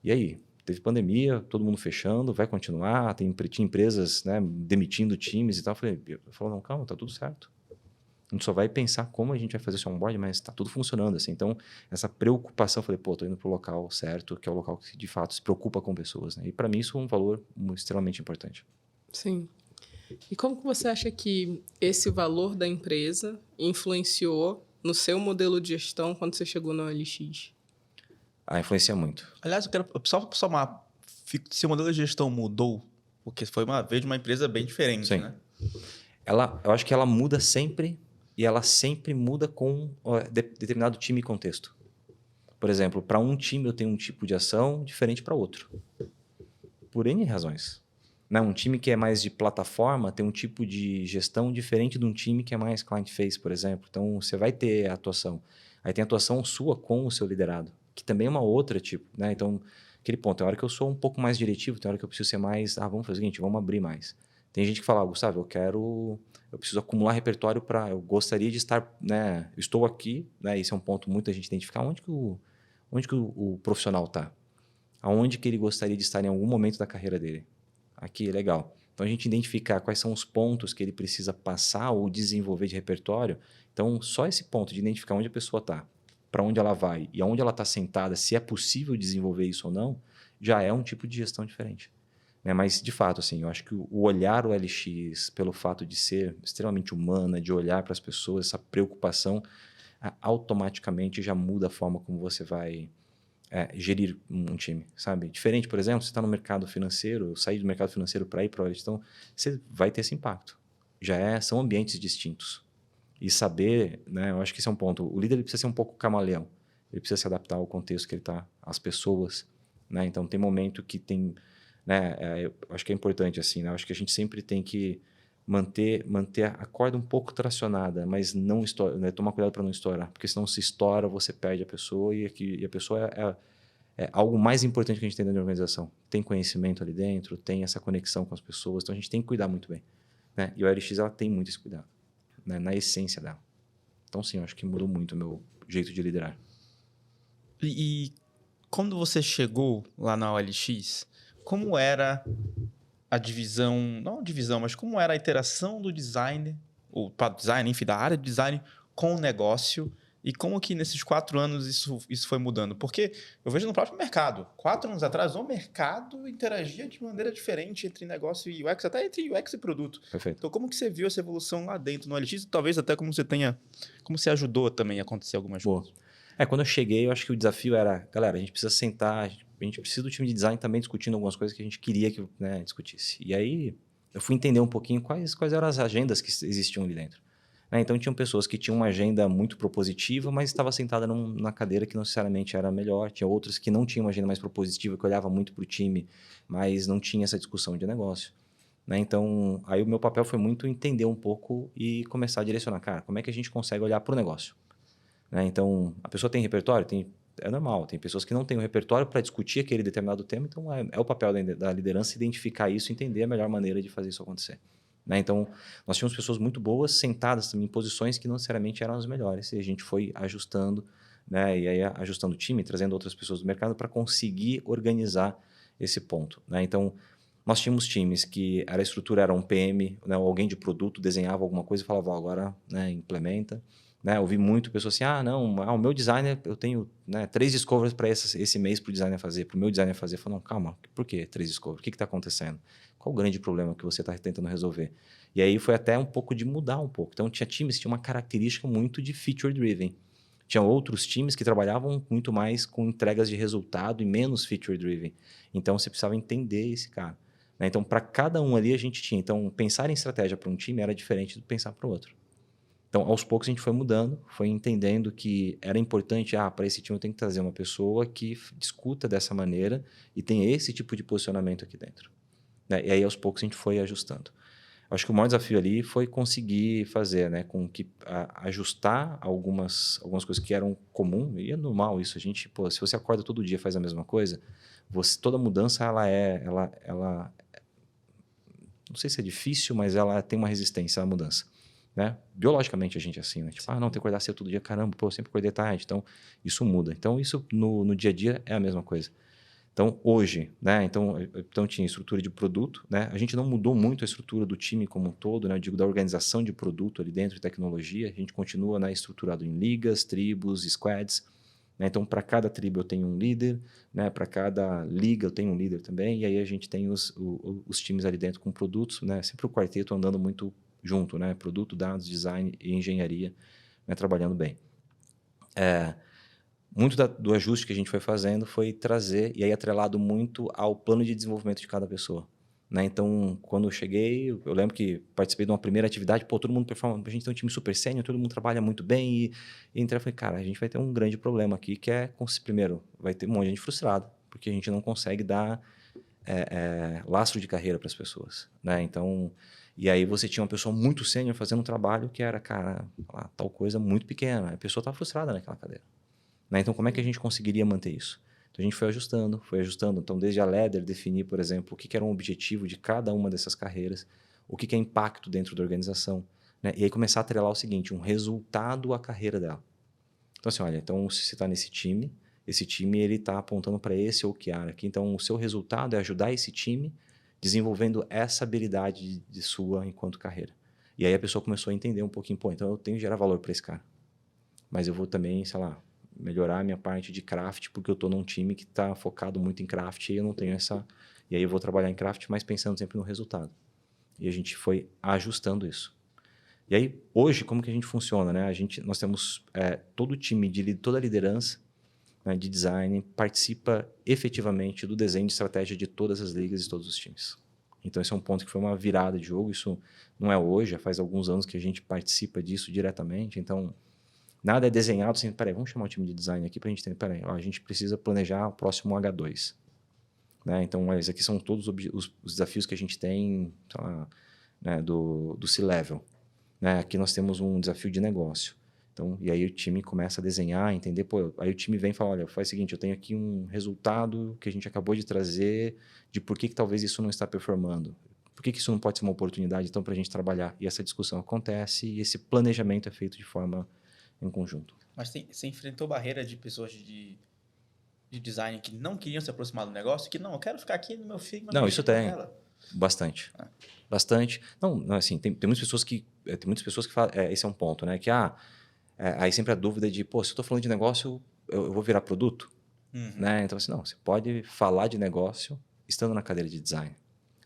e aí? Teve pandemia, todo mundo fechando, vai continuar, tinha empresas, né, demitindo times e tal. Eu falei, não, calma, tá tudo certo. A gente só vai pensar como a gente vai fazer esse onboard, mas está tudo funcionando. Assim. Então, essa preocupação, eu falei, pô, tô indo para o local certo, que é o local que de fato se preocupa com pessoas. Né? E para mim isso é um valor extremamente importante. Sim. E como que você acha que esse valor da empresa influenciou no seu modelo de gestão quando você chegou na OLX? Influencia muito. Aliás, eu quero só somar. Se o modelo de gestão mudou, porque foi uma vez uma empresa bem diferente, Sim. né? Eu acho que ela muda sempre e ela sempre muda com determinado time e contexto. Por exemplo, para um time eu tenho um tipo de ação diferente para outro. Por N razões. Né? Um time que é mais de plataforma tem um tipo de gestão diferente de um time que é mais client-face, por exemplo. Então, você vai ter a atuação. Aí tem a atuação sua com o seu liderado, que também é uma outra tipo. Né? Então, aquele ponto, tem hora que eu sou um pouco mais diretivo, tem hora que eu preciso ser mais, vamos fazer o seguinte, vamos abrir mais. Tem gente que fala, Gustavo, eu preciso acumular repertório eu gostaria de estar, né, eu estou aqui, né, esse é um ponto muita gente identificar, onde que o profissional está? Aonde que ele gostaria de estar em algum momento da carreira dele? Aqui, legal. Então, a gente identificar quais são os pontos que ele precisa passar ou desenvolver de repertório. Então, só esse ponto de identificar onde a pessoa está, para onde ela vai e aonde ela está sentada, se é possível desenvolver isso ou não, já é um tipo de gestão diferente. Mas, de fato, assim, eu acho que o olhar o LX, pelo fato de ser extremamente humana, de olhar para as pessoas, essa preocupação, automaticamente já muda a forma como você vai gerir um time, sabe? Diferente, por exemplo, você está no mercado financeiro, sair do mercado financeiro para ir para a OLX, então você vai ter esse impacto. São ambientes distintos. E saber, né, eu acho que esse é um ponto. O líder ele precisa ser um pouco camaleão. ele precisa se adaptar ao contexto que ele está, às pessoas, né? Então, tem momento que tem, né? Eu acho que é importante, assim, né? Eu acho que a gente sempre tem que manter a corda um pouco tracionada, mas não estourar, né? Tomar cuidado para não estourar, porque senão se estoura, você perde a pessoa e a pessoa é algo mais importante que a gente tem dentro da organização. Tem conhecimento ali dentro, tem essa conexão com as pessoas, então a gente tem que cuidar muito bem, né? E o OLX, ela tem muito esse cuidado, né? Na essência dela. Então, sim, eu acho que mudou muito o meu jeito de liderar. E quando você chegou lá na OLX, como era a divisão, não a divisão, mas como era a interação do design, ou para design, enfim, da área de design com o negócio, e como que nesses 4 anos isso foi mudando? Porque eu vejo no próprio mercado. 4 anos atrás, o mercado interagia de maneira diferente entre negócio e UX, até entre UX e produto. Perfeito. Então, como que você viu essa evolução lá dentro no OLX? Talvez até como você ajudou também a acontecer algumas Boa. coisas. Quando eu cheguei, eu acho que o desafio era, galera, a gente precisa sentar, a gente precisa do time de design também discutindo algumas coisas que a gente queria que, né, discutisse. E aí eu fui entender um pouquinho quais eram as agendas que existiam ali dentro. Né? Então, tinham pessoas que tinham uma agenda muito propositiva, mas estava sentada na cadeira que não necessariamente era melhor. Tinha outras que não tinham uma agenda mais propositiva, que olhava muito para o time, mas não tinha essa discussão de negócio. Né? Então, aí o meu papel foi muito entender um pouco e começar a direcionar, cara, como é que a gente consegue olhar para o negócio? Né? Então, a pessoa tem repertório? É normal. Tem pessoas que não têm o repertório para discutir aquele determinado tema, então é o papel da liderança identificar isso e entender a melhor maneira de fazer isso acontecer. Né? Então, nós tínhamos pessoas muito boas sentadas também em posições que não necessariamente eram as melhores, e a gente foi ajustando, né? E aí ajustando o time, trazendo outras pessoas do mercado para conseguir organizar esse ponto. Né? Então, nós tínhamos times que a estrutura era um PM, né? Alguém de produto desenhava alguma coisa e falava, agora, né, implementa. Né? Eu vi muito pessoas assim, o meu designer, eu tenho, né, 3 discoveries para esse mês para o designer fazer, para o meu designer fazer. Eu falo, não, calma, por que 3 discoveries? O que está acontecendo? Qual o grande problema que você está tentando resolver? E aí foi até um pouco de mudar um pouco. Então, tinha times que tinham uma característica muito de feature-driven. Tinha outros times que trabalhavam muito mais com entregas de resultado e menos feature-driven. Então, você precisava entender esse cara. Né? Então, para cada um ali, a gente tinha. Então, pensar em estratégia para um time era diferente do pensar para o outro. Então, aos poucos, a gente foi mudando, foi entendendo que era importante, para esse time eu tenho que trazer uma pessoa que discuta dessa maneira e tem esse tipo de posicionamento aqui dentro. Né? E aí, aos poucos, a gente foi ajustando. Acho que o maior desafio ali foi conseguir fazer, né, com que ajustar algumas coisas que eram comum, e é normal isso. A gente, se você acorda todo dia e faz a mesma coisa, toda mudança, ela não sei se é difícil, mas ela tem uma resistência à mudança. Né? Biologicamente a gente é assim, né? Tipo, não, tem que acordar cedo todo dia, caramba, eu sempre acordei tarde. Então, isso muda. Então, isso no dia a dia é a mesma coisa. Então, hoje, né? Então tinha estrutura de produto, né? A gente não mudou muito a estrutura do time como um todo, né? Eu digo da organização de produto ali dentro de tecnologia. A gente continua, né, estruturado em ligas, tribos, squads. Né? Então, para cada tribo eu tenho um líder, né? Para cada liga eu tenho um líder também. E aí a gente tem os times ali dentro com produtos, né? Sempre o quarteto andando muito junto, né? Produto, dados, design e engenharia, né? Trabalhando bem. Muito do ajuste que a gente foi fazendo foi trazer, e aí atrelado muito ao plano de desenvolvimento de cada pessoa. Né? Então, quando eu cheguei, eu lembro que participei de uma primeira atividade, todo mundo performa, a gente tem um time super sênior, todo mundo trabalha muito bem, e entrei e falei, cara, a gente vai ter um grande problema aqui, que é, primeiro, vai ter um monte de gente frustrada, porque a gente não consegue dar lastro de carreira para as pessoas. Né? Então, e aí você tinha uma pessoa muito sênior fazendo um trabalho que era, cara, tal coisa muito pequena, a pessoa estava frustrada naquela cadeira. Né? Então, como é que a gente conseguiria manter isso? Então, a gente foi ajustando. Então, desde a Ladder, definir, por exemplo, o que era um objetivo de cada uma dessas carreiras, o que é impacto dentro da organização. Né? E aí começar a atrelar o seguinte, um resultado à carreira dela. Então, assim, olha, então, se você está nesse time, esse time está apontando para esse OKR aqui. Então, o seu resultado é ajudar esse time desenvolvendo essa habilidade de sua enquanto carreira. E aí a pessoa começou a entender um pouquinho, então eu tenho que gerar valor para esse cara. Mas eu vou também, sei lá, melhorar a minha parte de craft, porque eu estou num time que está focado muito em craft e eu não tenho essa... E aí eu vou trabalhar em craft, mas pensando sempre no resultado. E a gente foi ajustando isso. E aí, hoje, como que a gente funciona? Né? Nós temos todo o time, toda a liderança, né, de design, participa efetivamente do desenho de estratégia de todas as ligas e todos os times. Então, esse é um ponto que foi uma virada de jogo. Isso não é hoje, já faz alguns anos que a gente participa disso diretamente. Então, Nada é desenhado assim, peraí, vamos chamar o time de design aqui para a gente ter, peraí, ó, a gente precisa planejar o próximo H2. Né? Então, esses aqui são todos os desafios que a gente tem, sei lá, né, do C-Level. Né? Aqui nós temos um desafio de negócio. Então, e aí o time começa a desenhar, entender, pô, aí o time vem e fala, olha, faz o seguinte, eu tenho aqui um resultado que a gente acabou de trazer de por que talvez isso não está performando. Por que isso não pode ser uma oportunidade, então, para a gente trabalhar? E essa discussão acontece e esse planejamento é feito de forma em conjunto. Mas você enfrentou barreira de pessoas de design que não queriam se aproximar do negócio, que não, eu quero ficar aqui no meu Figma. Não, isso tem. Bastante. Bastante. Não, assim, tem muitas pessoas que falam, esse é um ponto, né? Que, aí sempre a dúvida de, pô, se eu estou falando de negócio, eu vou virar produto? Né? Então, assim, não, você pode falar de negócio estando na cadeira de design.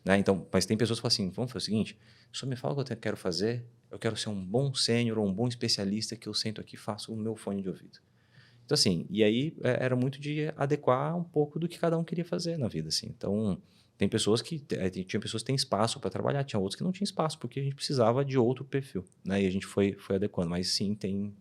Né? Então, mas tem pessoas que falam assim, vamos fazer o seguinte, só me fala o que eu quero fazer, eu quero ser um bom sênior ou um bom especialista que eu sento aqui e faço o meu fone de ouvido. Então, assim, e aí era muito de adequar um pouco do que cada um queria fazer na vida, assim. Então, tinha pessoas que têm espaço para trabalhar, tinha outros que não tinham espaço, porque a gente precisava de outro perfil, né? E a gente foi adequando. Mas sim, tem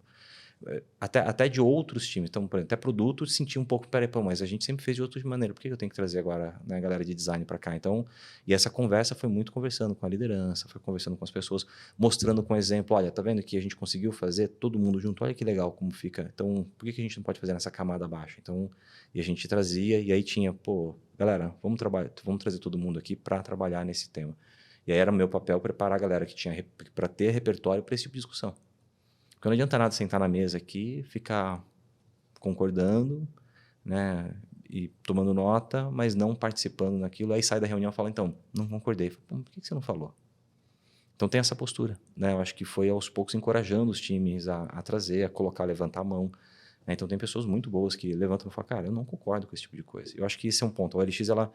até de outros times. Então, por exemplo, até produto, senti um pouco, peraí, pô, mas a gente sempre fez de outra maneira. Por que eu tenho que trazer agora, né, a galera de design para cá? Então, e essa conversa foi muito conversando com a liderança, foi conversando com as pessoas, mostrando com exemplo, olha, tá vendo que a gente conseguiu fazer todo mundo junto? Olha que legal como fica. Então, por que a gente não pode fazer nessa camada abaixo? Então, e a gente trazia, e aí tinha, pô, galera, vamos trazer todo mundo aqui para trabalhar nesse tema. E aí era meu papel preparar a galera que tinha para ter repertório para esse tipo de discussão. Porque não adianta nada sentar na mesa aqui, ficar concordando, né, e tomando nota, mas não participando naquilo. Aí sai da reunião e fala, então, não concordei. Por que você não falou? Então tem essa postura. Né? Eu acho que foi aos poucos encorajando os times a trazer, a colocar, a levantar a mão. Né? Então tem pessoas muito boas que levantam e falam, cara, eu não concordo com esse tipo de coisa. Eu acho que esse é um ponto. A OLX, ela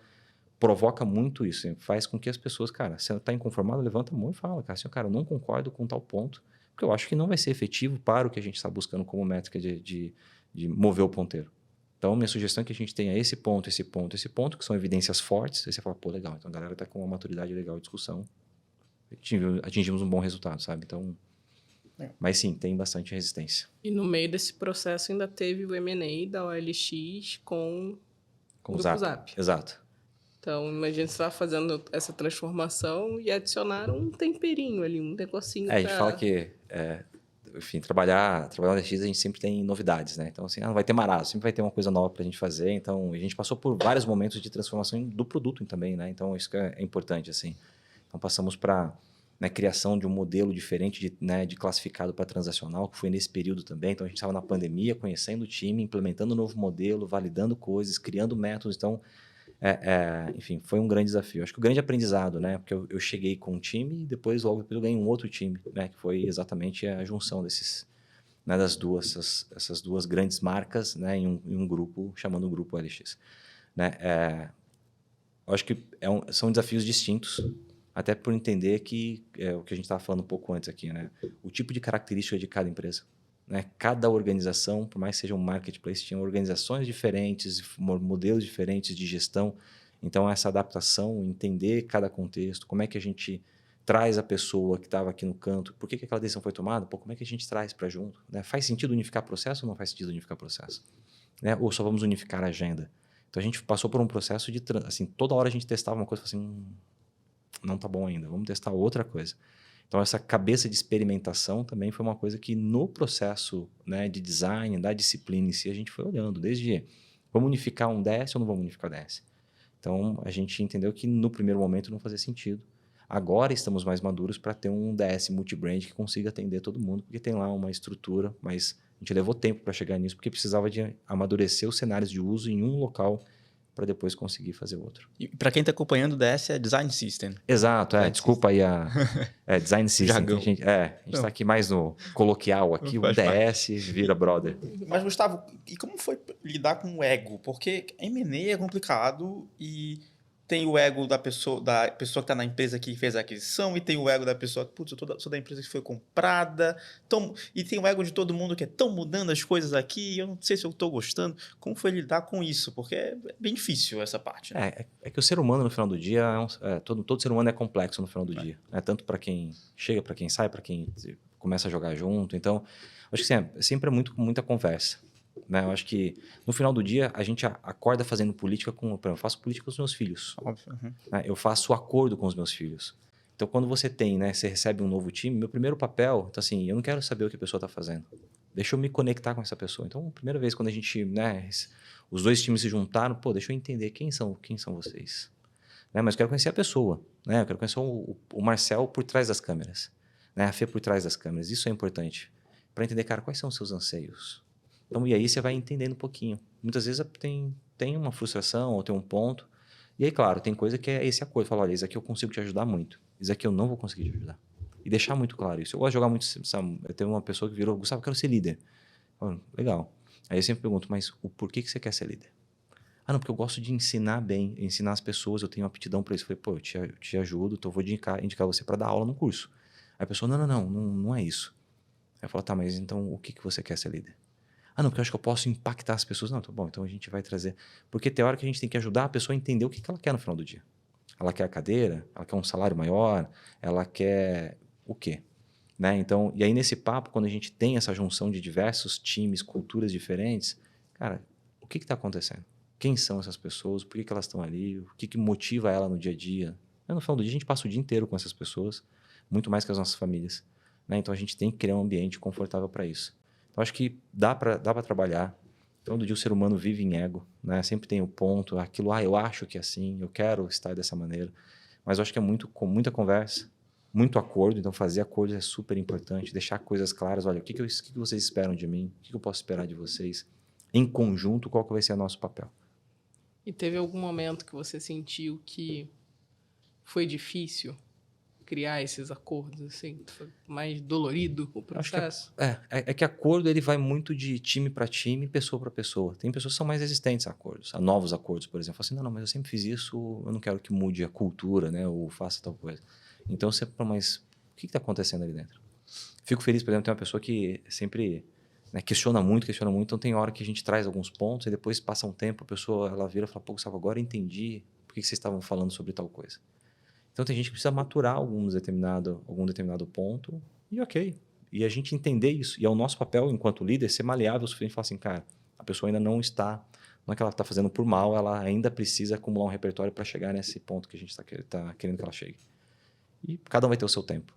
provoca muito isso. Faz com que as pessoas, cara, se ela está inconformada, levanta a mão e fala, cara, assim, cara, eu não concordo com tal ponto, porque eu acho que não vai ser efetivo para o que a gente está buscando como métrica de mover o ponteiro. Então, minha sugestão é que a gente tenha esse ponto, que são evidências fortes, aí você fala, pô, legal, então a galera está com uma maturidade legal de discussão, atingimos um bom resultado, sabe? Então, mas sim, tem bastante resistência. E no meio desse processo ainda teve o M&A da OLX com o Grupo Zap. Exato. Então, imagina você estava fazendo essa transformação e adicionaram um temperinho ali, um negocinho. A gente fala que, enfim, trabalhar na OLX a gente sempre tem novidades, né? Então, assim, não vai ter marasmo, sempre vai ter uma coisa nova para a gente fazer. Então, a gente passou por vários momentos de transformação do produto também, né? Então, isso que é importante, assim. Então, passamos para criação de um modelo diferente de classificado para transacional, que foi nesse período também. Então, a gente estava na pandemia, conhecendo o time, implementando um novo modelo, validando coisas, criando métodos. Então, enfim, foi um grande desafio. Acho que o grande aprendizado, né? Porque eu cheguei com um time e depois, logo depois, eu ganhei um outro time, né? Que foi exatamente a junção desses, né, essas duas grandes marcas, né? Em um grupo, chamando o Grupo OLX. Né? Acho que são desafios distintos, até por entender que o que a gente estava falando um pouco antes aqui, né? O tipo de característica de cada empresa. Né? Cada organização, por mais que seja um marketplace, tinha organizações diferentes, modelos diferentes de gestão. Então, essa adaptação, entender cada contexto, como é que a gente traz a pessoa que estava aqui no canto, por que aquela decisão foi tomada, como é que a gente traz para junto? Né? Faz sentido unificar processo ou não faz sentido unificar processo? Né? Ou só vamos unificar a agenda? Então, a gente passou por um processo de... assim, toda hora a gente testava uma coisa e falava assim, não está bom ainda, vamos testar outra coisa. Então, essa cabeça de experimentação também foi uma coisa que no processo, né, de design, da disciplina em si, a gente foi olhando. Desde, vamos unificar um DS ou não vamos unificar o DS? Então, a gente entendeu que no primeiro momento não fazia sentido. Agora estamos mais maduros para ter um DS multibrand que consiga atender todo mundo, porque tem lá uma estrutura, mas a gente levou tempo para chegar nisso, porque precisava de amadurecer os cenários de uso em um local para depois conseguir fazer outro. E para quem está acompanhando, o DS é Design System. Exato, desculpa aí Design System. Jargão. A gente está aqui mais no coloquial aqui, o DS vira brother. Mas, Gustavo, e como foi lidar com o ego? Porque M&A é complicado e tem o ego da pessoa que está na empresa que fez a aquisição, e tem o ego da pessoa que, putz, eu sou da empresa que foi comprada, e tem o ego de todo mundo que estão mudando as coisas aqui, e eu não sei se eu estou gostando. Como foi lidar com isso? Porque é bem difícil essa parte. Né? É que o ser humano, no final do dia, todo ser humano é complexo no final do dia. Né? Tanto para quem chega, para quem sai, para quem começa a jogar junto. Então, acho que sempre é muita conversa. Né? Eu acho que no final do dia a gente acorda fazendo política por exemplo, eu faço política com os meus filhos. Óbvio. Uhum. Né? Eu faço acordo com os meus filhos. Então, quando você você recebe um novo time, meu primeiro papel, então assim, eu não quero saber o que a pessoa está fazendo. Deixa eu me conectar com essa pessoa. Então, a primeira vez quando a gente, os dois times se juntaram, pô, deixa eu entender quem são vocês. Né? Mas eu quero conhecer a pessoa. Né? Eu quero conhecer o Marcel por trás das câmeras. Né? A Fê por trás das câmeras. Isso é importante. Para entender, cara, quais são os seus anseios. Então, e aí você vai entendendo um pouquinho. Muitas vezes tem uma frustração ou tem um ponto. E aí, claro, tem coisa que é esse acordo. Fala, olha, isso aqui eu consigo te ajudar muito. Isso aqui eu não vou conseguir te ajudar. E deixar muito claro isso. Eu gosto de jogar muito, sabe? Eu tenho uma pessoa que virou, Gustavo, eu quero ser líder. Falo, legal. Aí eu sempre pergunto, mas o porquê que você quer ser líder? Ah, não, porque eu gosto de ensinar bem, ensinar as pessoas, eu tenho aptidão para isso. Eu falei, pô, eu te ajudo, então eu vou indicar você para dar aula no curso. Aí a pessoa, não é isso. Aí eu falo, tá, mas então o que você quer ser líder? Ah, não, porque eu acho que eu posso impactar as pessoas. Não, tá bom, então a gente vai trazer. Porque tem hora que a gente tem que ajudar a pessoa a entender o que ela quer no final do dia. Ela quer a cadeira, ela quer um salário maior, ela quer o quê? Né? Então, e aí nesse papo, quando a gente tem essa junção de diversos times, culturas diferentes, cara, o que está acontecendo? Quem são essas pessoas? Por que elas estão ali? O que motiva ela no dia a dia? No final do dia, a gente passa o dia inteiro com essas pessoas, muito mais que as nossas famílias. Né? Então, a gente tem que criar um ambiente confortável para isso. Então, acho que dá para trabalhar. Todo dia o ser humano vive em ego, né? Sempre tem o ponto, aquilo, eu acho que é assim, eu quero estar dessa maneira. Mas eu acho que é com muita conversa, muito acordo. Então, fazer acordos é super importante, deixar coisas claras. Olha, o que vocês esperam de mim? O que eu posso esperar de vocês? Em conjunto, qual que vai ser o nosso papel? E teve algum momento que você sentiu que foi difícil criar esses acordos, assim? Foi mais dolorido o processo? É que acordo ele vai muito de time para time, pessoa para pessoa. Tem pessoas que são mais resistentes a acordos, a novos acordos, por exemplo. Assim, não, mas eu sempre fiz isso, eu não quero que mude a cultura, né? Ou faça tal coisa. Então, sempre, mas o que está acontecendo ali dentro? Fico feliz, por exemplo, tem uma pessoa que sempre questiona muito. Então, tem hora que a gente traz alguns pontos e depois passa um tempo, a pessoa ela vira e fala, pô, Gustavo, agora eu entendi por que vocês estavam falando sobre tal coisa. Então, tem gente que precisa maturar algum determinado ponto e ok. E a gente entender isso. E é o nosso papel, enquanto líder, ser maleável o suficiente e falar assim, cara, a pessoa ainda não é que ela está fazendo por mal, ela ainda precisa acumular um repertório para chegar nesse ponto que a gente tá querendo que ela chegue. E cada um vai ter o seu tempo.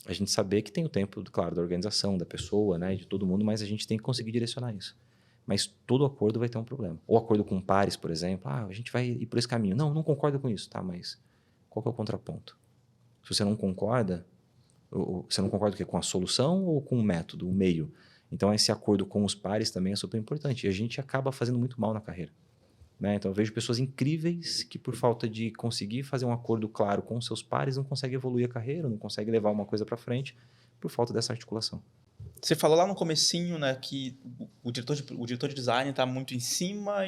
A gente saber que tem o tempo, claro, da organização, da pessoa, né, de todo mundo, mas a gente tem que conseguir direcionar isso. Mas todo acordo vai ter um problema. Ou acordo com pares, por exemplo, a gente vai ir por esse caminho. Não concordo com isso, tá, mas qual que é o contraponto? Se você não concorda, você não concorda com a solução ou com o método, o meio? Então, esse acordo com os pares também é super importante. E a gente acaba fazendo muito mal na carreira. Né? Então, eu vejo pessoas incríveis que, por falta de conseguir fazer um acordo claro com os seus pares, não conseguem evoluir a carreira, não conseguem levar uma coisa para frente por falta dessa articulação. Você falou lá no comecinho, né, que o diretor de design está muito em cima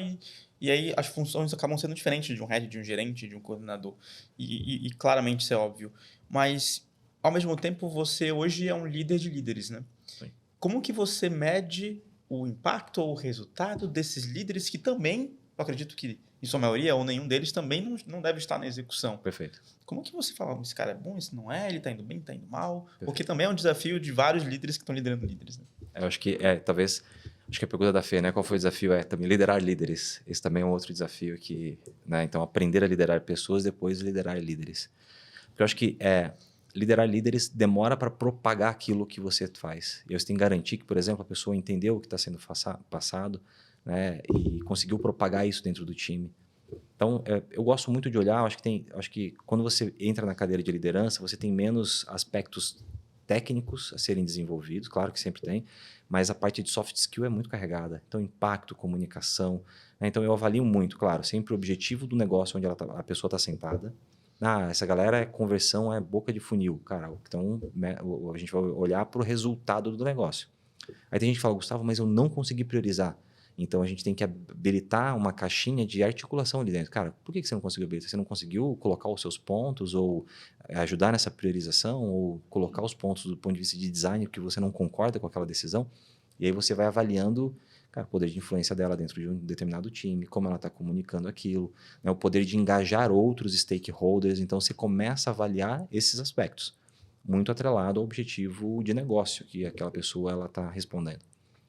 e aí as funções acabam sendo diferentes de um head, de um gerente, de um coordenador. E claramente isso é óbvio. Mas, ao mesmo tempo, você hoje é um líder de líderes, né? Sim. Como que você mede o impacto ou o resultado desses líderes que também, eu acredito que, em sua maioria, ou nenhum deles também não deve estar na execução? Perfeito. Como que você fala, esse cara é bom, esse não é, ele está indo bem, está indo mal? Perfeito. Porque também é um desafio de vários líderes que estão liderando líderes, né? Eu acho que acho que a pergunta da Fê, né? Qual foi o desafio? Também liderar líderes. Esse também é um outro desafio que, né? Então, aprender a liderar pessoas, depois liderar líderes. Porque eu acho que liderar líderes demora para propagar aquilo que você faz. E você tem que garantir que, por exemplo, a pessoa entendeu o que está sendo passado, né? E conseguiu propagar isso dentro do time. Então, eu gosto muito de olhar, acho que quando você entra na cadeira de liderança, você tem menos aspectos técnicos a serem desenvolvidos, claro que sempre tem, mas a parte de soft skill é muito carregada. Então, impacto, comunicação. Né? Então, eu avalio muito, claro, sempre o objetivo do negócio onde a pessoa está sentada. Essa galera é conversão, é boca de funil. Cara, então a gente vai olhar para o resultado do negócio. Aí tem gente que fala, Gustavo, mas eu não consegui priorizar. Então, a gente tem que habilitar uma caixinha de articulação ali dentro. Cara, por que você não conseguiu habilitar? Você não conseguiu colocar os seus pontos ou ajudar nessa priorização ou colocar os pontos do ponto de vista de design que você não concorda com aquela decisão? E aí você vai avaliando, cara, o poder de influência dela dentro de um determinado time, como ela está comunicando aquilo, né? O poder de engajar outros stakeholders. Então, você começa a avaliar esses aspectos. muito atrelado ao objetivo de negócio que aquela pessoa está respondendo.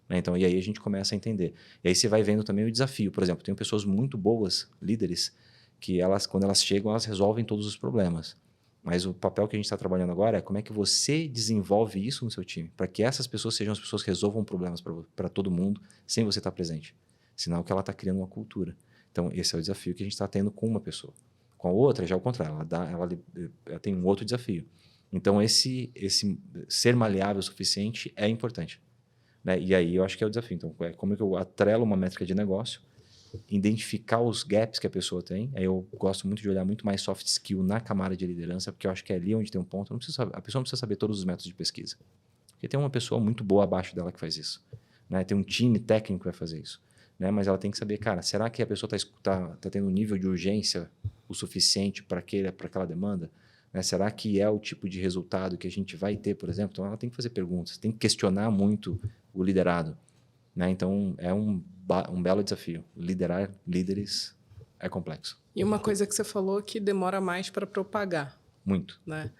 Né? Então, e aí a gente começa a entender. E aí você vai vendo também o desafio. Por exemplo, tem pessoas muito boas, líderes, que quando elas chegam, elas resolvem todos os problemas. Mas o papel que a gente está trabalhando agora é como é que você desenvolve isso no seu time, para que essas pessoas sejam as pessoas que resolvam problemas para todo mundo, sem você estar presente. Sinal que ela está criando uma cultura. Então, esse é o desafio que a gente está tendo com uma pessoa. Com a outra, já é o contrário, ela tem um outro desafio. Então, esse ser maleável o suficiente é importante. Né? E aí eu acho que é o desafio. Então, como é que eu atrelo uma métrica de negócio, identificar os gaps que a pessoa tem. Aí eu gosto muito de olhar muito mais soft skill na camada de liderança, porque eu acho que é ali onde tem um ponto. A pessoa não precisa saber todos os métodos de pesquisa. Porque tem uma pessoa muito boa abaixo dela que faz isso. Né? Tem um time técnico que vai fazer isso. Né? Mas ela tem que saber, cara, será que a pessoa está tendo um nível de urgência o suficiente para aquela demanda? Né? Será que é o tipo de resultado que a gente vai ter, por exemplo? Então ela tem que fazer perguntas, tem que questionar muito o liderado. Né? Então, é um belo desafio. Liderar líderes é complexo. E uma coisa que você falou que demora mais para propagar. Muito. Né?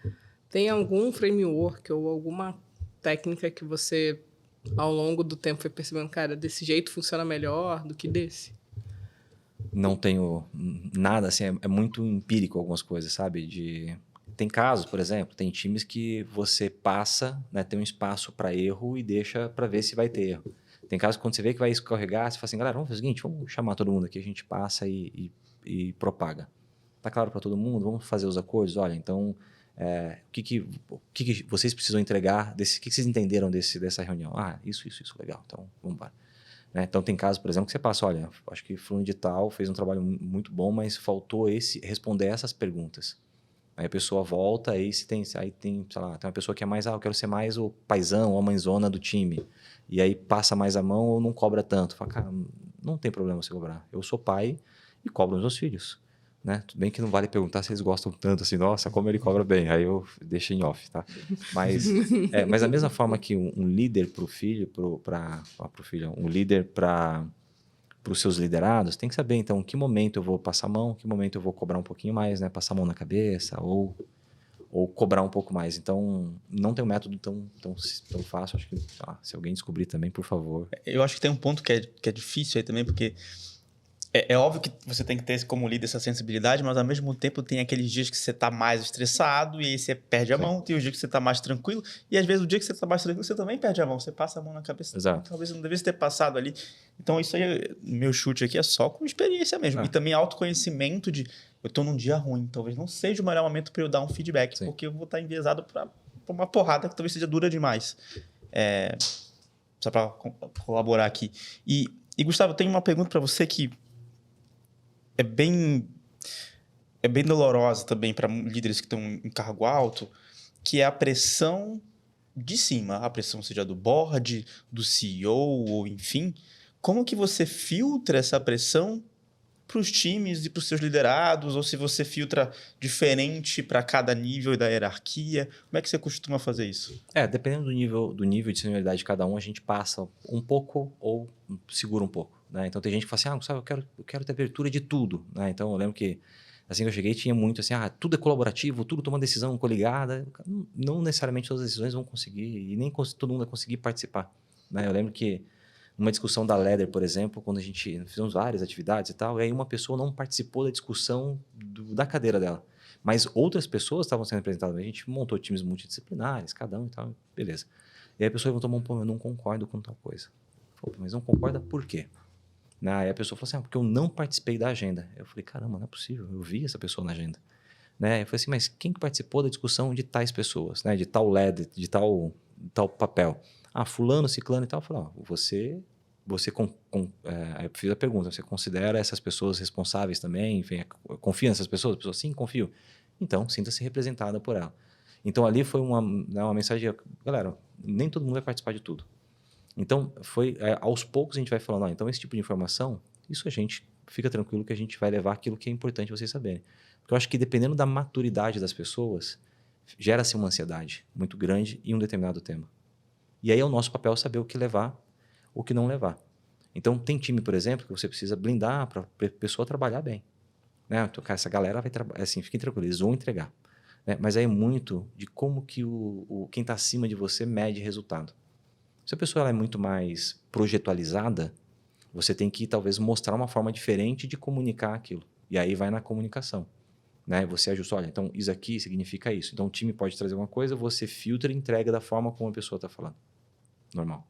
Tem algum framework ou alguma técnica que você, ao longo do tempo, foi percebendo, cara, desse jeito funciona melhor do que desse? Não tenho nada, assim, é muito empírico algumas coisas, sabe? Tem casos, por exemplo, tem times que você passa, né, tem um espaço para erro e deixa para ver se vai ter erro. Tem casos que quando você vê que vai escorregar, você fala assim, galera, vamos fazer o seguinte, vamos chamar todo mundo aqui, a gente passa e propaga. Tá claro para todo mundo? Vamos fazer os acordos? Olha, então, o que vocês precisam entregar, o que vocês entenderam dessa reunião? Ah, isso, legal, então vamos embora. Né? Então, tem casos, por exemplo, que você passa, olha, acho que fulano de tal fez um trabalho muito bom, mas faltou responder essas perguntas. Aí a pessoa volta, aí tem, sei lá, tem uma pessoa que é mais, eu quero ser mais o paizão ou a mãezona do time. E aí passa mais a mão ou não cobra tanto. Fala, cara, não tem problema você cobrar. Eu sou pai e cobro os meus filhos. Né? Tudo bem que não vale perguntar se eles gostam tanto assim, nossa, como ele cobra bem. Aí eu deixo em off, tá? Mas da mesma forma que um líder para o filho, um líder para os seus liderados, tem que saber, então, em que momento eu vou passar a mão, em que momento eu vou cobrar um pouquinho mais, né? Passar a mão na cabeça ou cobrar um pouco mais. Então, não tem um método tão fácil. Acho que, se alguém descobrir também, por favor. Eu acho que tem um ponto que é difícil aí também, porque é óbvio que você tem que ter como líder essa sensibilidade, mas ao mesmo tempo tem aqueles dias que você está mais estressado e aí você perde a mão, tem os dias que você está mais tranquilo, e às vezes o dia que você está mais tranquilo você também perde a mão, você passa a mão na cabeça. Exato. Talvez não devesse ter passado ali. Então isso aí, meu chute aqui é só com experiência mesmo. E também autoconhecimento de, eu estou num dia ruim, talvez não seja o melhor momento para eu dar um feedback, Sim. porque eu vou estar enviesado para uma porrada que talvez seja dura demais. Só para colaborar aqui. E Gustavo, tem uma pergunta para você que é bem dolorosa também para líderes que estão em cargo alto, que é a pressão de cima, a pressão seja do board, do CEO, ou enfim. Como que você filtra essa pressão para os times e para os seus liderados, ou se você filtra diferente para cada nível da hierarquia? Como é que você costuma fazer isso? Dependendo do nível de senioridade de cada um, a gente passa um pouco ou segura um pouco. Né? Então, tem gente que fala assim, Gustavo, eu quero ter abertura de tudo. Né? Então, eu lembro que, assim que eu cheguei, tinha muito assim, tudo é colaborativo, tudo toma decisão coligada. Não necessariamente todas as decisões vão conseguir, e nem todo mundo vai conseguir participar. Né? Eu lembro que, numa discussão da Leder, por exemplo, quando a gente fizemos várias atividades e tal, e aí uma pessoa não participou da discussão da cadeira dela. Mas outras pessoas estavam sendo representadas. A gente montou times multidisciplinares, cada um e tal, beleza. E aí a pessoa levantou a mão, eu não concordo com tal coisa. Falei, mas não concorda por quê? Aí a pessoa falou assim, porque eu não participei da agenda. Eu falei, caramba, não é possível, eu vi essa pessoa na agenda. Né? Eu falei assim, mas quem que participou da discussão de tais pessoas? Né? De tal LED, de tal papel? Fulano, ciclano e tal. Eu falei, você eu fiz a pergunta, você considera essas pessoas responsáveis também? Enfim, confia nessas pessoas? A pessoa, sim, confio. Então, sinta-se representada por ela. Então, ali foi uma mensagem, galera, nem todo mundo vai participar de tudo. Então, aos poucos a gente vai falando, então esse tipo de informação, isso a gente fica tranquilo que a gente vai levar aquilo que é importante vocês saberem. Porque eu acho que dependendo da maturidade das pessoas, gera-se uma ansiedade muito grande em um determinado tema. E aí é o nosso papel saber o que levar, o que não levar. Então, tem time, por exemplo, que você precisa blindar para a pessoa trabalhar bem. Né? Então, essa galera vai trabalhar, assim, fiquem tranquilos, eles vão entregar. né? Mas aí é muito de como que quem está acima de você mede resultado. Se a pessoa ela é muito mais projetualizada, você tem que talvez mostrar uma forma diferente de comunicar aquilo. E aí vai na comunicação. Né? Você ajusta, olha, então isso aqui significa isso. Então o time pode trazer uma coisa, você filtra e entrega da forma como a pessoa está falando. Normal.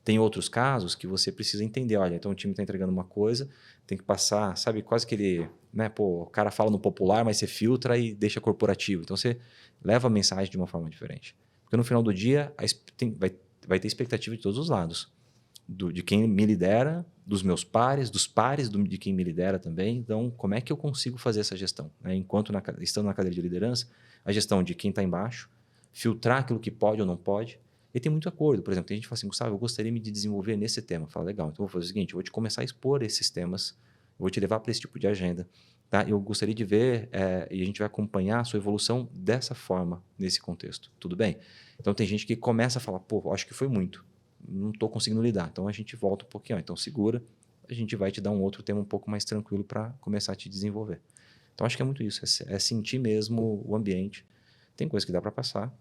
Tem outros casos que você precisa entender, olha, então o time está entregando uma coisa, tem que passar, sabe, quase que ele, né, pô, o cara fala no popular, mas você filtra e deixa corporativo. Então você leva a mensagem de uma forma diferente. Porque no final do dia vai ter expectativa de todos os lados. De quem me lidera, dos meus pares, dos pares de quem me lidera também. Então, como é que eu consigo fazer essa gestão? Né? Enquanto estando na cadeira de liderança, a gestão de quem está embaixo, filtrar aquilo que pode ou não pode. E tem muito acordo. Por exemplo, tem gente que fala assim, Gustavo, eu gostaria de me desenvolver nesse tema. Fala, legal, então eu vou fazer o seguinte, eu vou te começar a expor esses temas, eu vou te levar para esse tipo de agenda. Tá? Eu gostaria de ver, e a gente vai acompanhar a sua evolução dessa forma, nesse contexto. Tudo bem? Então, tem gente que começa a falar, pô, acho que foi muito. Não estou conseguindo lidar. Então, a gente volta um pouquinho. Então, segura. A gente vai te dar um outro tema um pouco mais tranquilo para começar a te desenvolver. Então, acho que é muito isso. É sentir mesmo o ambiente. Tem coisa que dá para passar.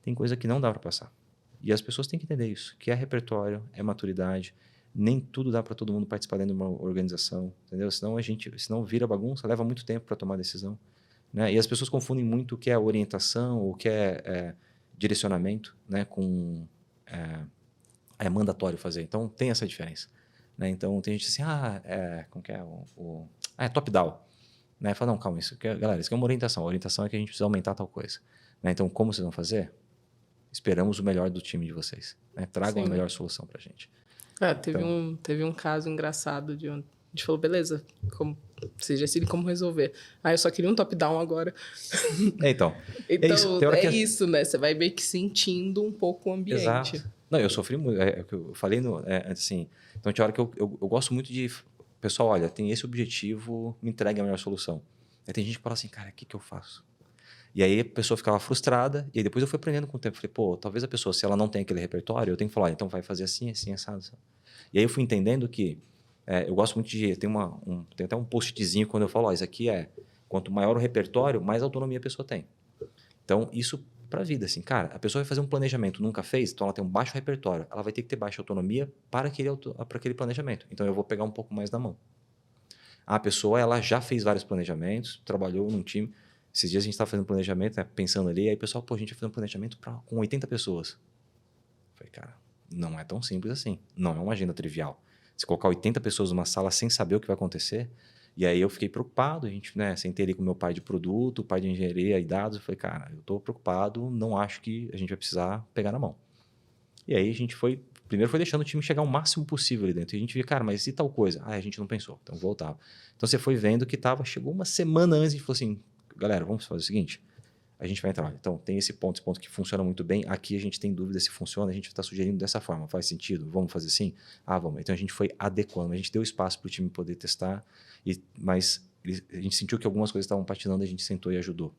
Tem coisa que não dá para passar. E as pessoas têm que entender isso. Que é repertório, é maturidade. Nem tudo dá para todo mundo participar dentro de uma organização. Entendeu? Senão vira bagunça, leva muito tempo para tomar decisão. Né? E as pessoas confundem muito o que é orientação, o que é direcionamento, né? Com... é mandatório fazer. Então, tem essa diferença. Né? Então, tem gente assim, como que é? É top-down. Né? Fala, não, calma, galera, isso aqui é uma orientação. A orientação é que a gente precisa aumentar tal coisa. Né? Então, como vocês vão fazer? Esperamos o melhor do time de vocês. Né? Tragam a melhor solução para a gente. Teve um caso engraçado de onde a gente falou, beleza, vocês decidem como resolver. Eu só queria um top-down agora. Então isso, né? Você vai meio que sentindo um pouco o ambiente. Exato. Não, eu sofri muito. É o que eu falei antes, assim. Então, tinha hora que eu gosto muito de... Pessoal, olha, tem esse objetivo, me entregue a melhor solução. Aí tem gente que fala assim, cara, o que eu faço? E aí a pessoa ficava frustrada, e aí depois eu fui aprendendo com o tempo. Falei, pô, talvez a pessoa, se ela não tem aquele repertório, eu tenho que falar, então vai fazer assim, assim, assado. E aí eu fui entendendo que eu gosto muito de... Tem até um post-itzinho quando eu falo, isso aqui quanto maior o repertório, mais autonomia a pessoa tem. Então, isso para a vida, assim, cara, a pessoa vai fazer um planejamento, nunca fez, então ela tem um baixo repertório, ela vai ter que ter baixa autonomia para aquele planejamento. Então, eu vou pegar um pouco mais na mão. A pessoa, ela já fez vários planejamentos, trabalhou num time. Esses dias a gente estava fazendo planejamento, né, pensando ali, aí o pessoal, pô, a gente vai fazer um planejamento com 80 pessoas. Eu falei, cara, não é tão simples assim. Não é uma agenda trivial. Se colocar 80 pessoas numa sala sem saber o que vai acontecer, e aí eu fiquei preocupado, a gente, né, sentei ali com meu pai de produto, pai de engenharia e dados, eu falei, cara, eu estou preocupado, não acho que a gente vai precisar pegar na mão. E aí a gente primeiro foi deixando o time chegar o máximo possível ali dentro, e a gente via, cara, mas e tal coisa? A gente não pensou, então voltava. Então você foi vendo que chegou uma semana antes e falou assim, galera, vamos fazer o seguinte, a gente vai entrar, olha, então tem esse ponto que funciona muito bem, aqui a gente tem dúvida se funciona, a gente está sugerindo dessa forma, faz sentido? Vamos fazer assim? Vamos. Então a gente foi adequando, a gente deu espaço para o time poder testar, mas a gente sentiu que algumas coisas estavam patinando, a gente sentou e ajudou.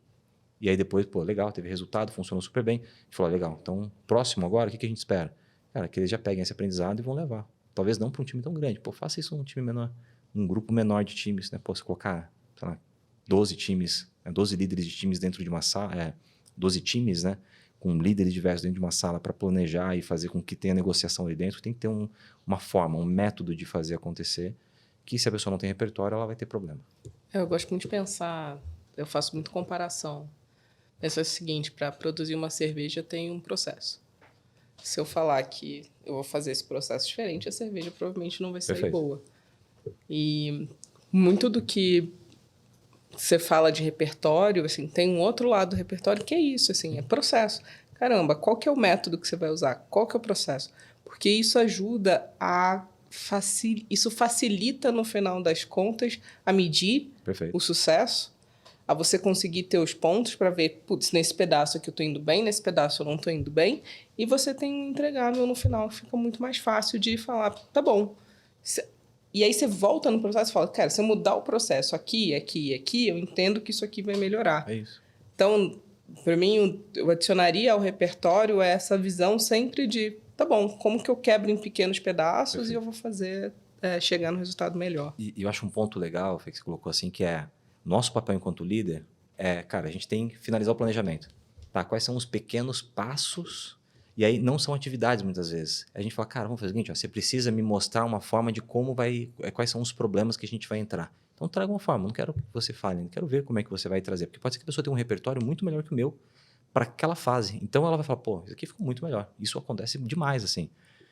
E aí depois, pô, legal, teve resultado, funcionou super bem, a gente falou, legal, então próximo agora, o que a gente espera? Cara, que eles já peguem esse aprendizado e vão levar. Talvez não para um time tão grande, pô, faça isso num time menor, um grupo menor de times, né? Pô, se colocar, sei lá, 12 times, 12 líderes de times dentro de uma sala, 12 times, né, com líderes diversos dentro de uma sala para planejar e fazer com que tenha negociação ali dentro, tem que ter uma forma, um método de fazer acontecer, que se a pessoa não tem repertório, ela vai ter problema. Eu gosto muito de pensar, eu faço muito comparação. Pensa o seguinte, para produzir uma cerveja tem um processo. Se eu falar que eu vou fazer esse processo diferente, a cerveja provavelmente não vai sair boa. E muito do que você fala de repertório, assim, tem um outro lado do repertório que é isso, assim, é processo. Caramba, qual que é o método que você vai usar? Qual que é o processo? Porque isso ajuda isso facilita, no final das contas, a medir o sucesso, a você conseguir ter os pontos para ver, putz, nesse pedaço aqui eu estou indo bem, nesse pedaço eu não estou indo bem, e você tem um entregável no final, fica muito mais fácil de falar, tá bom. E aí você volta no processo e fala, cara, se eu mudar o processo aqui, aqui e aqui, eu entendo que isso aqui vai melhorar. É isso. Então, para mim, eu adicionaria ao repertório essa visão sempre de, tá bom, como que eu quebro em pequenos pedaços e eu vou fazer chegar no resultado melhor. E eu acho um ponto legal, que você colocou assim, que é nosso papel enquanto líder cara, a gente tem que finalizar o planejamento. Tá, quais são os pequenos passos? E aí não são atividades muitas vezes. A gente fala, cara, vamos fazer o seguinte, ó, você precisa me mostrar uma forma de como quais são os problemas que a gente vai entrar. Então traga uma forma, não quero que você fale, não quero ver como é que você vai trazer, porque pode ser que a pessoa tenha um repertório muito melhor que o meu para aquela fase. Então ela vai falar, pô, isso aqui ficou muito melhor. Isso acontece demais, assim.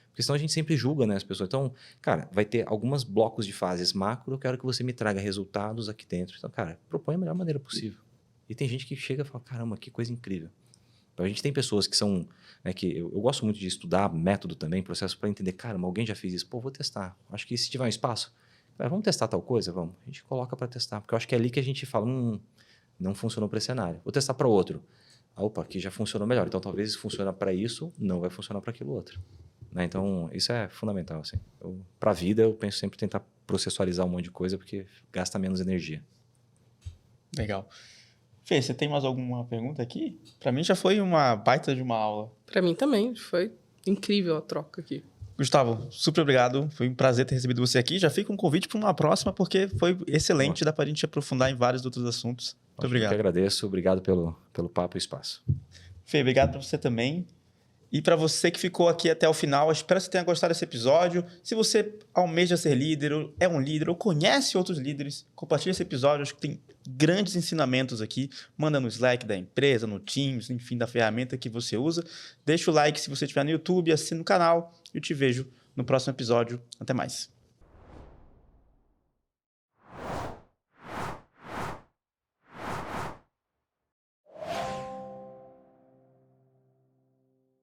Porque senão a gente sempre julga, né, as pessoas. Então, cara, vai ter alguns blocos de fases macro, eu quero que você me traga resultados aqui dentro. Então, cara, propõe a melhor maneira possível. E tem gente que chega e fala, caramba, que coisa incrível. Então, a gente tem pessoas que são, né, que eu gosto muito de estudar método também, processo para entender, caramba, alguém já fez isso, pô, vou testar. Acho que se tiver um espaço, vamos testar tal coisa? Vamos. A gente coloca para testar, porque eu acho que é ali que a gente fala, não funcionou para esse cenário. Vou testar para outro. Opa, aqui já funcionou melhor. Então, talvez funcione para isso, não vai funcionar para aquilo outro. Né? Então, isso é fundamental. Assim. Para a vida, eu penso sempre em tentar processualizar um monte de coisa, porque gasta menos energia. Legal. Fê, você tem mais alguma pergunta aqui? Para mim já foi uma baita de uma aula. Para mim também, foi incrível a troca aqui. Gustavo, super obrigado. Foi um prazer ter recebido você aqui. Já fica um convite para uma próxima, porque foi excelente. Dá para a gente aprofundar em vários outros assuntos. Muito obrigado. Eu que agradeço. Obrigado pelo papo e espaço. Fê, obrigado para você também. E para você que ficou aqui até o final, espero que você tenha gostado desse episódio. Se você almeja ser líder, ou é um líder, ou conhece outros líderes, compartilhe esse episódio. Acho que tem grandes ensinamentos aqui. Manda no Slack da empresa, no Teams, enfim, da ferramenta que você usa. Deixa o like se você estiver no YouTube, assina o canal. Eu te vejo no próximo episódio. Até mais.